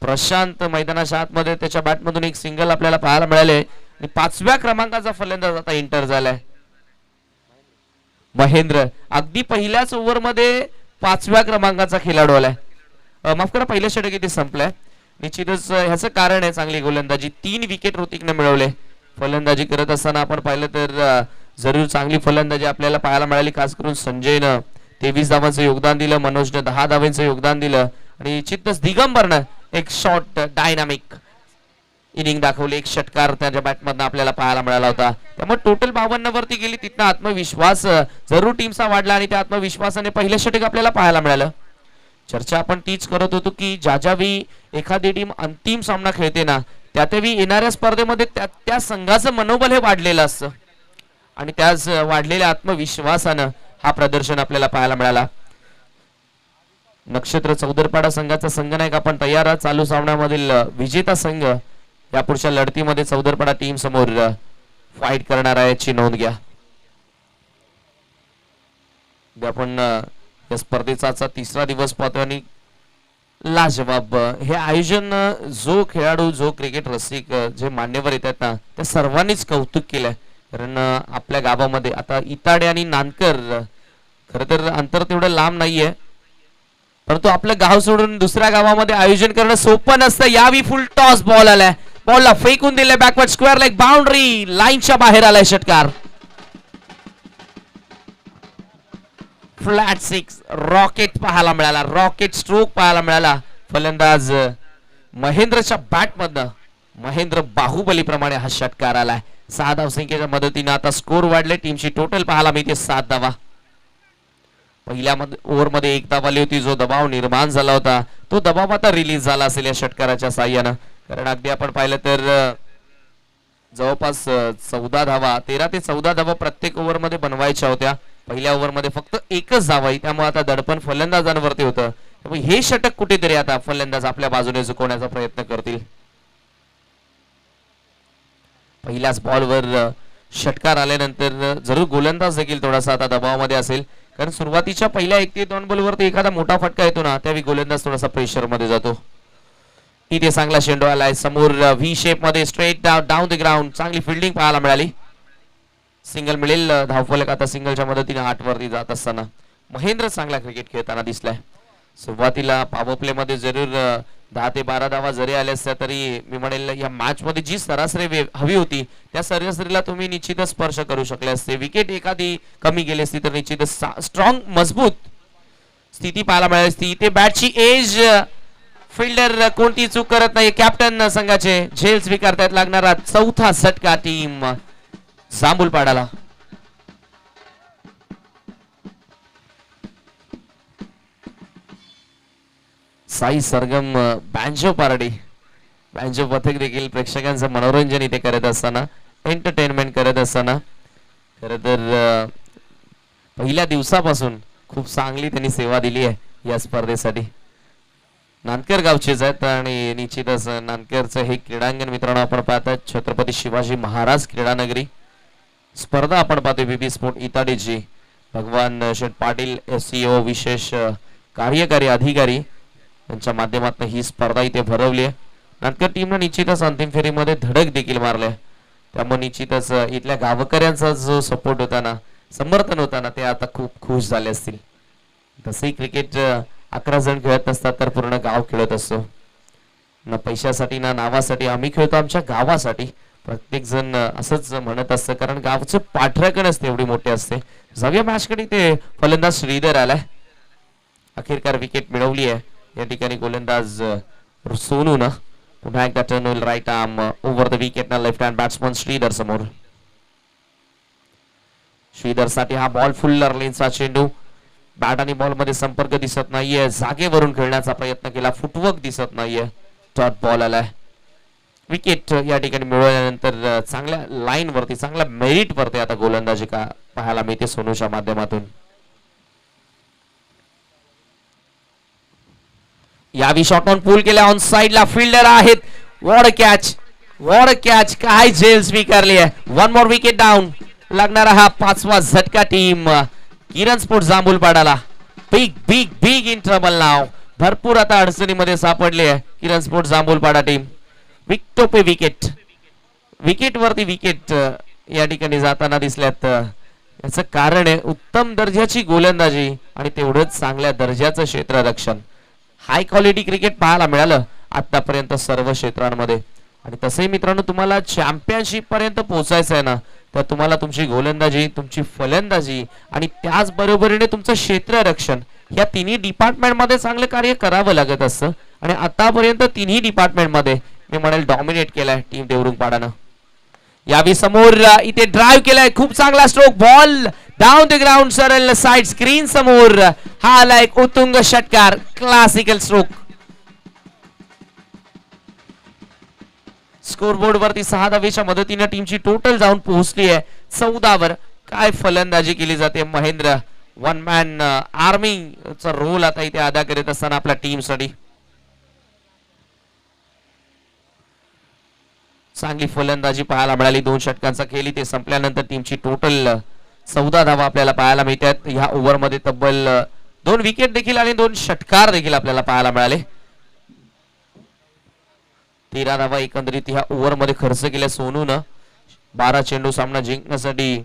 प्रशांत मैदानाच्या आतमध्ये त्याच्या बॅटमधून एक सिंगल आपल्याला पाहायला मिळाले आणि 5व्या क्रमांकाचा फलंदाज आता एंटर झालाय महेंद्र. अगदी पहिल्याच ओव्हर मध्ये 5व्या क्रमांकाचा खेळाडू आलाय. माफ करा, पहिलं षटक इथे संपलंय. निश्चितच ह्याचं कारण आहे चांगली गोलंदाजी. 3 विकेट ऋतिकने मिळवले. फलंदाजी करत असताना आपण पाहिलं तर जरूर चांगली फलंदाजी आपल्याला पाहायला मिळाली. खास करून संजयनं 23 धावांचं योगदान दिलं, मनोजनं 10 धावांचं योगदान दिलं आणि निश्चितच दिगंबरनं एक शॉर्ट डायनामिक इनिंग दाखवली. एक षटकार त्याच्या बॅटमधनं आपल्याला पाहायला मिळाला होता. त्यामुळे टोटल 52 वरती गेली. तिथनं आत्मविश्वास जरूर टीमचा वाढला आणि त्या आत्मविश्वासाने पहिलं षटक आपल्याला पाहायला मिळालं. चर्चा आपण तीच करत होतो की ज्यावेळी एखादी टीम अंतिम सामना खेळते ना, त्यावेळी येणाऱ्या स्पर्धेमध्ये त्या संघाचं मनोबल हे वाढलेलं असतं आणि त्याच वाढलेल्या आत्मविश्वासानं हा प्रदर्शन आपल्याला पाहायला मिळाला. नक्षत्र चौदरपाडा संघाचा संघनायक आपण तयार आहात. चालू सामन्यामधील विजेता संघ या पुढच्या लढतीमध्ये चौदरपाडा टीम समोर फाईट करणार आहे याची नोंद घ्या. आपण या स्पर्धेचा आजचा 3रा दिवस पाहतो आणि लाजवाब हे आयोजन जो खेळाडू, जो क्रिकेट रसिक, जे मान्यवर येतात ना, त्या सर्वांनीच कौतुक केलंय. कारण आपल्या गावामध्ये आता इताडे आणि नानकर खरं तर अंतर तेवढं लांब नाहीये, परंतु आपलं गाव सोडून दुसऱ्या गावामध्ये आयोजन करणं सोपं नसतं. यावी फुल टॉस बॉल आलाय, बॉलला फेकून दिले बॅकवर्ड स्क्वेअर लेग बाउंड्री, लाईनच्या बाहेर आलाय षटकार. फ्लॅट 6 रॉकेट पाहायला मिळाला, रॉकेट स्ट्रोक पाहायला मिळाला. फलंदाज महेंद्रच्या बॅटमधनं महेंद्र बाहुबली प्रमाणे हा षटकार आलाय. 6 धावसंख्येच्या मदतीने आता स्कोर वाढले. टीमची टोटल पाहायला मिळते 7 धावा. पहिल्या ओव्हरमध्ये 1 धाव आली होती. जो दबाव निर्माण झाला होता तो दबाव आता रिलीज झाला असेल या षटकाराच्या साह्यानं. कारण अगदी आपण पाहिलं तर जवळपास 14 धावा, 13 ते 14 धावा प्रत्येक ओव्हरमध्ये बनवायच्या होत्या. पहिल्या ओव्हरमध्ये फक्त 1च धाव आहे, त्यामुळे आता दडपण फलंदाजांवरती होतं. त्यामुळे हे षटक कुठेतरी आता फलंदाज आपल्या बाजूने झुकवण्याचा प्रयत्न करतील. पहिल्याच बॉलवर षटकार आल्यानंतर जरूर गोलंदाज देखील थोडासा आता दबावामध्ये असेल. कारण सुरुवातीच्या पहिल्या 1 ते 2 बॉलवरती एखादा मोठा फटका येतो ना, त्यावेळी गोलंदाज थोडासा प्रेशर मध्ये जातो. इथे चांगला शेंडो आलाय समोर व्ही शेप मध्ये स्ट्रेट डाऊन द ग्राउंड. चांगली फिल्डिंग पाहायला मिळाली. सिंगल मिळेल. धावफलक आता सिंगलच्या मदतीने 8 वरती जात असताना महेंद्र चांगला क्रिकेट खेळताना दिसलाय. सुरुवातीला पॉवर प्ले मध्ये जरूर 10 ते 12 धावा जरी आल्या असत्या तरी मी म्हणेल या मॅच मध्ये जी सरासरी हवी होती त्या सरासरीला तुम्ही निश्चितच स्पर्श करू शकले असते. विकेट एखादी कमी गेली असती तर निश्चितच स्ट्रॉंग मजबूत स्थिती पाहायला मिळाली असती. इथे बॅटची एज, फिल्डर कोणती चूक करत नाही. कॅप्टन संघाचे झेल स्वीकारतात. लागणारा 4था षटकार टीम जांभूलपाडाला. साई सरगम बँजो पार्टी, बँजो पथक देखील प्रेक्षकांचं मनोरंजन इथे करत असताना, एंटरटेनमेंट करत असताना खरं तर पहिल्या दिवसापासून खूप चांगली त्यांनी सेवा दिली आहे या स्पर्धेसाठी. नानकर गावचेच आहेत आणि निश्चितच नानकरचं हे क्रीडांगण मित्रांनो आपण पाहतात छत्रपती शिवाजी महाराज क्रीडानगरी. स्पर्धा आपण पाहतोय बीबी स्पोर्ट इताडीची. भगवान शेठ पाटील SEO विशेष कार्यकारी अधिकारी यांच्या माध्यमातून ही स्पर्धा इथे भरवली आहे. नानकर टीमने निश्चितच अंतिम फेरीमध्ये धडक देखील मारले. त्यामुळे निश्चितच इथल्या गावकऱ्यांचा जो सपोर्ट होता ना, समर्थन होता ना, ते आता खूप खुश झाले असतील. तसंही क्रिकेट 11 जण खेळत नसतात तर पूर्ण गाव खेळत असतो. ना पैशासाठी ना नावासाठी, आम्ही खेळतो आमच्या गावासाठी. प्रत्येक जण असंच म्हणत असतं कारण गावचं पाठराखण असते एवढी मोठी असते. जाऊया मॅच कडे. ते फलंदाज श्रीधर आलाय. अखेरकार विकेट मिळवली आहे या ठिकाणी. गोलंदाज सोनू ना पुन्हा एकदा टर्न होईल right arm over the wicket ना लेफ्ट हँड बॅट्समन श्रीधर समोर. श्रीधर साठी हा बॉल फुल लेनचा चेंडू. बॅट आणि बॉल मध्ये संपर्क दिसत नाहीये. जागेवरून खेळण्याचा प्रयत्न केला, फुटवर्क दिसत नाहीये. डॉट बॉल आलाय. विकेट या ठिकाणी मिळवल्यानंतर चांगल्या लाईन वरती, चांगल्या मेरिट वरती आता गोलंदाजी का पाहायला मिळते सोनूच्या माध्यमातून. यावी शॉट ऑन पूल केल्या. ऑन साइडला फिल्डर आहेत. What a catch, what a catch. काय झेल स्वीकारली आहे. 1 मोर विकेट डाऊन. लागणारा हा 5वा झटका टीम किरण स्पोर्ट जांभूलपाडाला. Big big big in trouble नाव. भरपूर आता अडचणीमध्ये सापडले आहे Kiran sport Jambhulpada team. Wicket पे विकेट, विकेट वरती विकेट या ठिकाणी जाताना दिसल्यात. याचं कारण आहे उत्तम दर्जाची गोलंदाजी आणि तेवढंच चांगल्या दर्जाचं क्षेत्ररक्षण. हाय क्वालिटी क्रिकेट पाहायला मिळालं आतापर्यंत सर्व क्षेत्रांमध्ये. आणि तसंही मित्रांनो तुम्हाला चॅम्पियनशिप पर्यंत पोहोचायचं आहे ना, तर तुम्हाला तुमची गोलंदाजी, तुमची फलंदाजी आणि त्याच बरोबरीने तुमचं क्षेत्ररक्षण या तिन्ही डिपार्टमेंट मध्ये चांगलं कार्य करावं लागत असतं. आणि आतापर्यंत तिन्ही डिपार्टमेंट मध्ये मी म्हणेल डॉमिनेट केलाय टीम देवरुखपाडानं. यावी समोर इथे ड्राईव्ह केलाय, खूप चांगला stroke, ball down the ground सरळ साइड स्क्रीन समोर. हा आला एक उत्तुंग षटकार, क्लासिकल स्ट्रोक. स्कोरबोर्ड वरती 6 धावेच्या मदतीने टीमची टोटल जाऊन पोहोचली आहे 14 वर. काय फलंदाजी केली जाते, महेंद्र वन मॅन आर्मीचा रोल आता इथे अदा करीत असताना आपल्या टीमसाठी. चांगली फलंदाजी पाहायला मिळाली, 2 षटकांचा खेळ ते संपल्यानंतर टीमची टोटल 14 धावा आपल्याला पाहायला मिळतात. ह्या ओव्हरमध्ये तब्बल 2 विकेट देखील आणि 2 षटकार देखील आपल्याला पाहायला मिळाले. 13 धावा एकंदरीत ह्या ओव्हरमध्ये खर्च केल्या सोनूनं. 12 चेंडू सामना जिंकण्यासाठी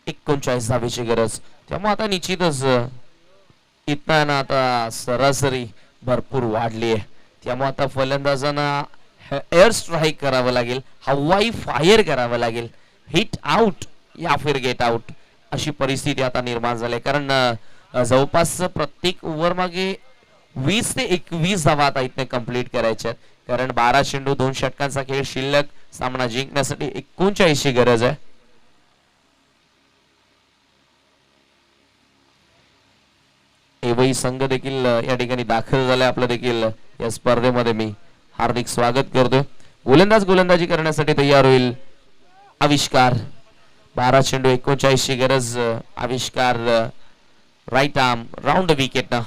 39 धावेची गरज. त्यामुळे आता निश्चितच इथं ना आता सरासरी भरपूर वाढली आहे. त्यामुळे आता फलंदाजांना एअर स्ट्राईक करावं लागेल, हवाई फायर करावं लागेल, हिट आउट या फिर गेट आउट अशी परिस्थिती आता निर्माण झाली. कारण जवळपास प्रत्येक ओव्हर मागे 20 ते 21 धावा आता इथने कंप्लीट करायच्या. कारण 12 चेंडू 2 षटकांचा खेळ शिल्लक, सामना जिंकण्यासाठी 39 ची गरज आहे. एवही संघ देखील या ठिकाणी दाखल झालाय आपला देखील या स्पर्धेमध्ये. मी हार्दिक स्वागत करतोय. गोलंदाजी करण्यासाठी तयार होईल आविष्कार. 12 चेंडू 39 ची गरज. आविष्कार राईट आर्म राऊंड विकेट ना.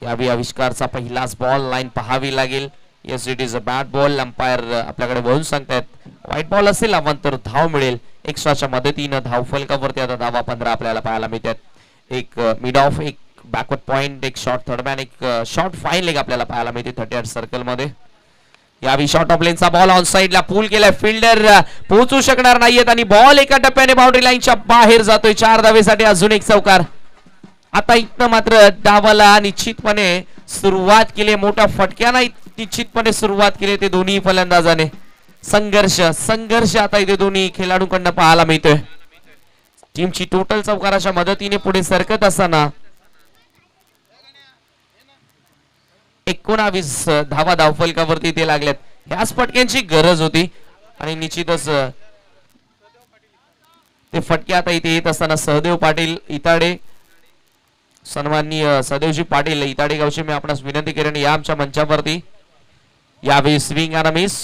यावेळी आविष्कारचा पहिलाच बॉल लाईन पाहावी लागेल. Yes it is a bat ball. Umpire आपल्याकडे वळून सांगतायत व्हाईट बॉल असेल तर धाव मिळेल. एक्स्ट्राच्या मदतीनं धाव फलकावरती आता धावा 15 आपल्याला पाहायला मिळतात. एक मिड ऑफ, एक बॅकवर्ड पॉइंट, एक शॉर्ट थर्ड मॅन, एक शॉर्ट फाईन लेग आपल्याला पाहायला मिळते 38 सर्कल मध्ये. यावी शॉर्ट ऑफ लेनचा बॉल ऑन साइडला पूल केलाय, फिल्डर पोहोचू शकणार नाहीयेत आणि बॉल एका टप्प्याने बाउंड्री लाईनच्या बाहेर जातोय. 4 धावेसाठी अजून एक चौकार. आता इथं मात्र डावाला निश्चितपणे सुरुवात केली, मोठ्या फटक्याने निश्चितपणे सुरुवात केली ते दोन्ही फलंदाजाने. संघर्ष आता इथे दोन्ही खेळाडूंकडनं पाहायला मिळतोय. टीमची टोटल चौकाराच्या मदतीने पुढे सरकत असताना 19 धावा धावफलकावरती ते लागल्यात. ह्याच फटक्यांची गरज होती आणि निश्चितच ते फटके आता इथे येत असताना सहदेव पाटील इताडे, सन्माननीय सहदेवजी पाटील इताडे गावचे मी आपणास विनंती करेन या आमच्या मंचावरती. यावेळी स्विंग आणि मिस,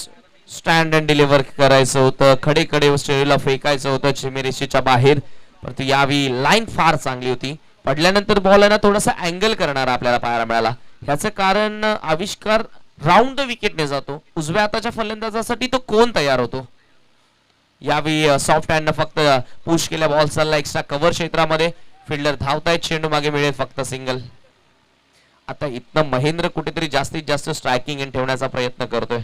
स्टँड अँड डिलिव्हर करायचं होतं, खडे खडे स्टेडीला फेकायचं होतं चिमेरेशीच्या बाहेर. परंतु यावेळी लाईन फार चांगली होती. पडल्यानंतर बॉल आहे ना थोडासा अँगल करणारा आपल्याला पाहायला मिळाला. ह्याचं कारण आविष्कार राऊंड विकेटने जातो. उजव्या हाताच्या फलंदाजासाठी तो कोण तयार होतो. यावेळी सॉफ्ट हँड फक्त पुश केल्या, बॉल चालला एक्स्ट्रा कव्हर क्षेत्रामध्ये. फिल्डर धावतायत, चेंडू मागे मिळेल फक्त सिंगल. आता इथनं महेंद्र कुठेतरी जास्तीत जास्त स्ट्रायकिंग इन ठेवण्याचा प्रयत्न करतोय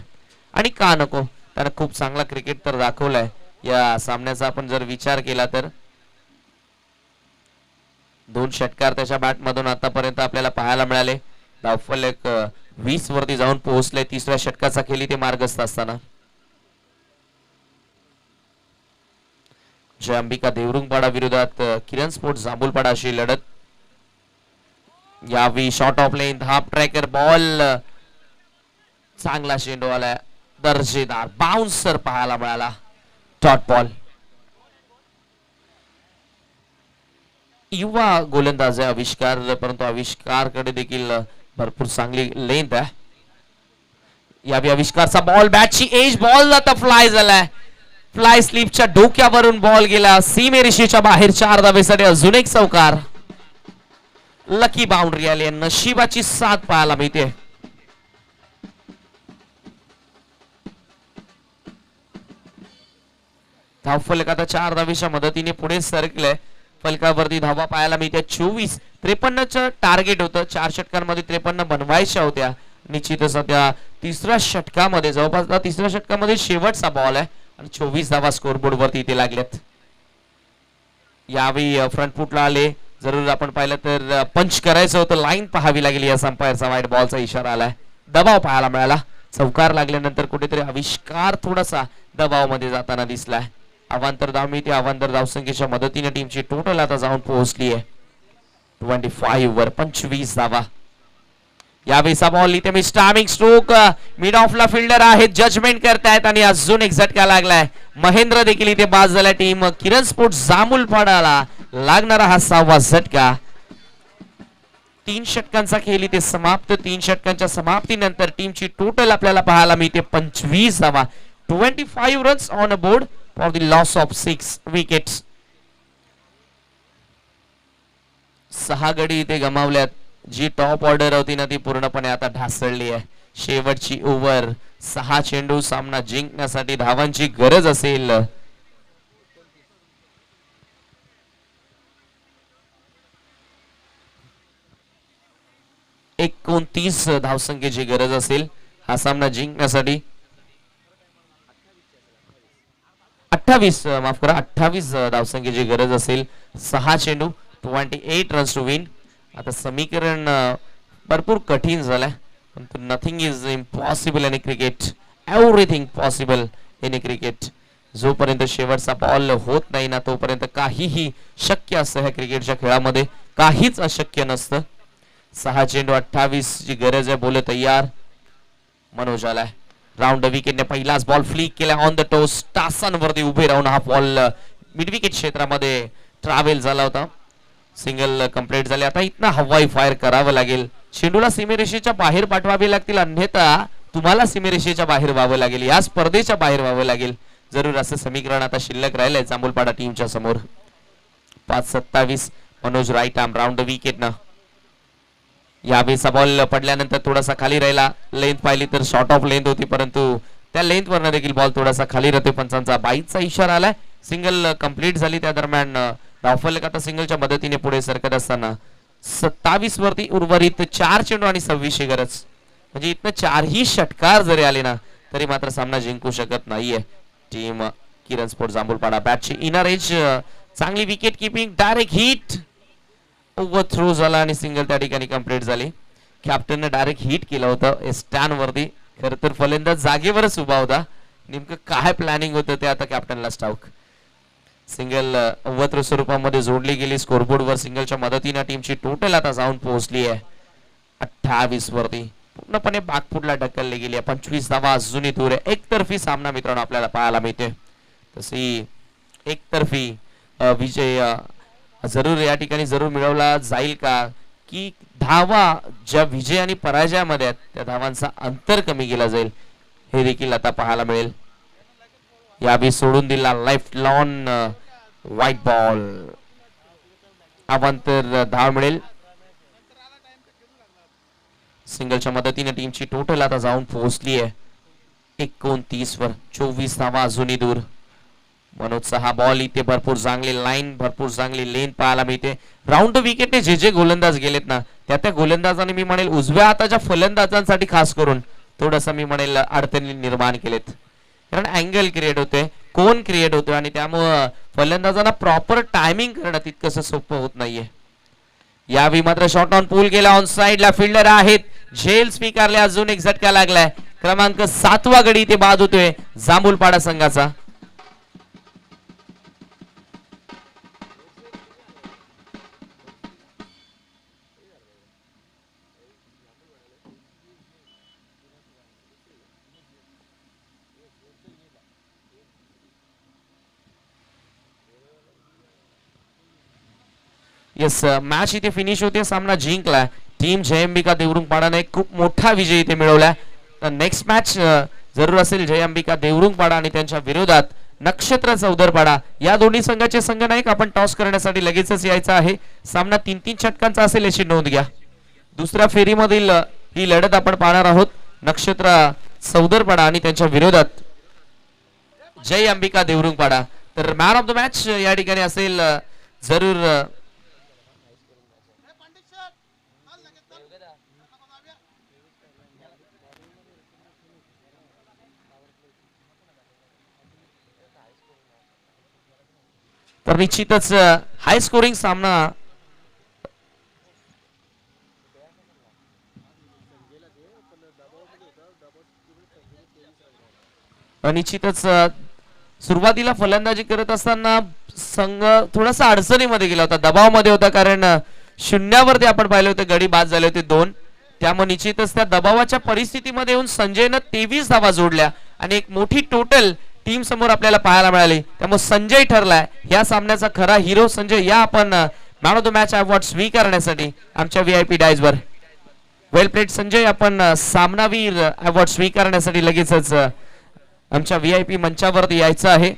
आणि का नको, त्यानं खूप चांगला क्रिकेट तर दाखवलाय या सामन्याचा. आपण जर विचार केला तर 2 षटकार त्याच्या बॅट मधून आतापर्यंत आपल्याला पाहायला मिळाले. धावफलक 20 वरती जाऊन पोहोचले. 3ऱ्या षटकाचा खेळी ते मार्गस्थ असताना जय अंबिका देवरुखपाडा विरोधात किरण स्पोर्ट्स जांभूलपाडा अशी लढत. यावेळी short of lane, half tracker ball, चांगला चेंडू आलाय, दर्जेदार बाउन्सर पाहायला मिळाला, डॉट बॉल. युवा गोलंदाज आहे आविष्कार, परंतु आविष्कारकडे देखील भरपूर चांगली लेंथ आहे. यावेळी आविष्कारचा बॉल बॅटची एज, बॉल आता फ्लाय झालाय. फ्लाय स्लिपच्या डोक्यावरून बॉल गेला सीमेरेषेच्या बाहेर. 4 धावेसाठी अजून एक चौकार. लकी बाउंड्री आली, नशिबाची साथ पाहायला मिळते. धावफलक आता 4 धावेच्या मदतीने पुढे सरकले. फलकावरती धावा पाहायला मिळते 24. 53चं टार्गेट होतं. 4 षटकांमध्ये 53 बनवायच्या होत्या. निश्चितच त्या 3ऱ्या षटकामध्ये, जवळपास 3ऱ्या षटकामध्ये शेवटचा बॉल आहे आणि 24 धावा स्कोरबोर्ड वरती इथे लागल्यात. यावेळी फ्रंट फुटला आले. जरूर आपण पाहिलं तर पंच करायचं होतं, लाईन पाहावी लागेल. या अंपायरचा वाईट बॉलचा इशारा आलाय. दबाव पाहायला मिळाला. चौकार लागल्यानंतर कुठेतरी आविष्कार थोडासा दबावामध्ये जाताना दिसलाय. अवांतर धाव मिळते. अवांतर धावसंख्येच्या मदतीने टीमची टोटल आता जाऊन पोहोचली आहे 25 वर. 25 धावा. यावेळीचा बॉल इथे मी स्टार्मिंग स्ट्रोक मिड ऑफला फिल्डर आहेत, जजमेंट करतायत आणि अजून एक झटका लागलाय. महेंद्र देखील इथे बाद झाला. टीम किरण स्पोर्ट्स जांभूलपाडाला लागणारा हा 6वा झटका. 3 षटकांचा खेळ इथे समाप्त. 3 षटकांच्या समाप्तीनंतर टीमची टोटल आपल्याला पाहायला मिळते 25 धावा. 25 runs on a board for the loss of 6 wickets. 6 गडी इथे गमावल्यात. जी टॉप ऑर्डर होती ना ती पूर्णपणे आता ढासळली आहे. शेवटची ओव्हर. 6 चेंडू. सामना जिंकण्यासाठी धावांची गरज असेल. 29 धावसंख्येची गरज असेल हा सामना जिंकण्यासाठी. 28 माफ करा 28 धावसंख्येची गरज असेल. 6 चेंडू 28 रन्स टू विन. आता समीकरण भरपूर कठीण झालंय, परंतु nothing is impossible in cricket. Everything possible in cricket. जोपर्यंत शेवटचा बॉल होत नाही ना तोपर्यंत काहीही शक्य असतं ह्या क्रिकेटच्या खेळामध्ये. काहीच अशक्य नसतं. 6 चेंडू 28 ची गरज आहे. बोल तयार. मनोज आलाय. राऊंड विकेटने पहिलाच बॉल फ्लिक केला ऑन द टोस. तासांवरती उभे राहून हा बॉल मिड विकेट क्षेत्रामध्ये ट्रॅव्हल झाला होता. सिंगल कंप्लीट झाले. आता इथनं हवाई फायर करावं लागेल. चेंडूला सीमेरेषेच्या बाहेर पाठवावे लागतील, अन्यथा तुम्हाला सीमेरेषेच्या बाहेर व्हावं लागेल, या स्पर्धेच्या बाहेर व्हावं लागेल. जरूर असं समीकरण आता शिल्लक राहिलंय जांभूलपाडा टीमच्या समोर. 5-27 Manoj right arm round wicket ना. यावेळीचा बॉल पडल्यानंतर थोडासा खाली राहिला. लेंथ पाहिली तर शॉर्ट ऑफ लेंथ होती, परंतु त्या लेंथ वरनं देखील बॉल थोडासा खाली राहते. पंचांचा बाईचा इशारा आलाय. सिंगल कंप्लीट झाली. त्या दरम्यान धावफलक आता सिंगलच्या मदतीने पुढे सरकत असताना 27 वरती उर्वरित 4 चेंडू आणि 26 गरज. म्हणजे इथनं 4ही षटकार जरी आले ना तरी मात्र सामना जिंकू शकत नाहीये टीम किरण स्पोर्ट्स जांभूलपाडा. बॅटची इनर एज चांगली wicket keeping. Direct hit. Over throw झाला आणि सिंगल त्या ठिकाणी कंप्लीट झाली. कॅप्टनने डायरेक्ट हिट केलं होतं स्टॅन वरती. खरं तर फलंदाज जागेवरच उभा होता. नेमकं काय प्लॅनिंग होतं ते आता कॅप्टनलाच ठाऊक. सिंगल ओव्हर थ्रो स्वरूपामध्ये जोडली गेली. स्कोरबोर्डवर सिंगलच्या मदतीने टीमची टोटल आता जाऊन पोहोचली आहे 28 वरती. पूर्णपणे बागफुटला ढकलली गेली आहे. 25 धावा अजूनही दूर आहे. एकतर्फी सामना मित्रांनो आपल्याला पाहायला मिळते. तशी एकतर्फी विजय जरूर या ठिकाणी जरूर मिळवला जाईल का, की धावा ज्या विजय आणि पराजयामध्ये आहेत त्या धावांचा अंतर कमी केला जाईल, हे देखील आता पाहायला मिळेल. यावेळी सोडून दिला लेफ्ट लॉन व्हाईट बॉल. अवांतर धाव मिळेल. सिंगलच्या मदतीने टीमची टोटल आता जाऊन पोहोचली आहे 29 वर. 24 धावा अजूनही दूर. मनोजचा हा बॉल इथे भरपूर चांगली लाईन, भरपूर चांगली लेन पाहायला मिळते. राऊंड विकेटने जे गोलंदाज गेलेत ना त्या गोलंदाजांनी मी म्हणेल उजव्या हाताच्या फलंदाजांसाठी खास करून थोडस मी म्हणेल अडचणी निर्माण केलेत. कारण अँगल क्रिएट होते, कोण क्रिएट होतो आणि त्यामुळं फलंदाजांना प्रॉपर टायमिंग करणं तितकंसं सोपं होत नाहीये. यावेळी मात्र शॉट ऑन पूल केला. ऑन साइडला फिल्डर आहेत. झेल स्वीकारले. अजून एक झटका लागलाय. क्रमांक 7वा गडी इथे बाद होतोय जांभूलपाडा संघाचा. येस मॅच इथे फिनिश होते. सामना जिंकलाय टीम जय अंबिका देवरुंगपाडाने. खूप मोठा विजय इथे मिळवलाय. नेक्स्ट मॅच जरूर असेल जय अंबिका देवरुंगपाडा आणि त्यांच्या विरोधात नक्षत्र चौदरपाडा. या दोन्ही संघाचे संघनायक आपण टॉस करण्यासाठी लगेचच यायचं आहे. सामना 3-3 षटकांचा असेल याची नोंद घ्या. दुसऱ्या फेरीमधील ही लढत आपण पाहणार आहोत. नक्षत्र चौदरपाडा आणि त्यांच्या विरोधात जय अंबिका देवरुंगपाडा. तर मॅन ऑफ द मॅच या ठिकाणी असेल जरूर तर निश्चितच हाय स्कोरिंग सामना निश्चितच सुरुवातीला फलंदाजी करत असताना संघ थोडासा अडचणीमध्ये गेला होता, दबावामध्ये होता, कारण शून्यावरती आपण पाहिले होते गडी बाद झाले होते 2. त्यामुळे निश्चितच त्या दबावाच्या परिस्थितीमध्ये येऊन संजयनं 23 धावा जोडल्या आणि एक मोठी टोटल टीम समोर आपल्याला पाहायला मिळाली. त्यामुळे संजय ठरलाय या सामन्याचा खरा हिरो. संजय, या आपण man of the match award स्वीकारण्यासाठी आमच्या VIP डायजवर. वेल प्लेड संजय, आपण सामनावीर अवॉर्ड स्वीकारण्यासाठी लगेचच आमच्या VIP मंचावरती यायचं आहे.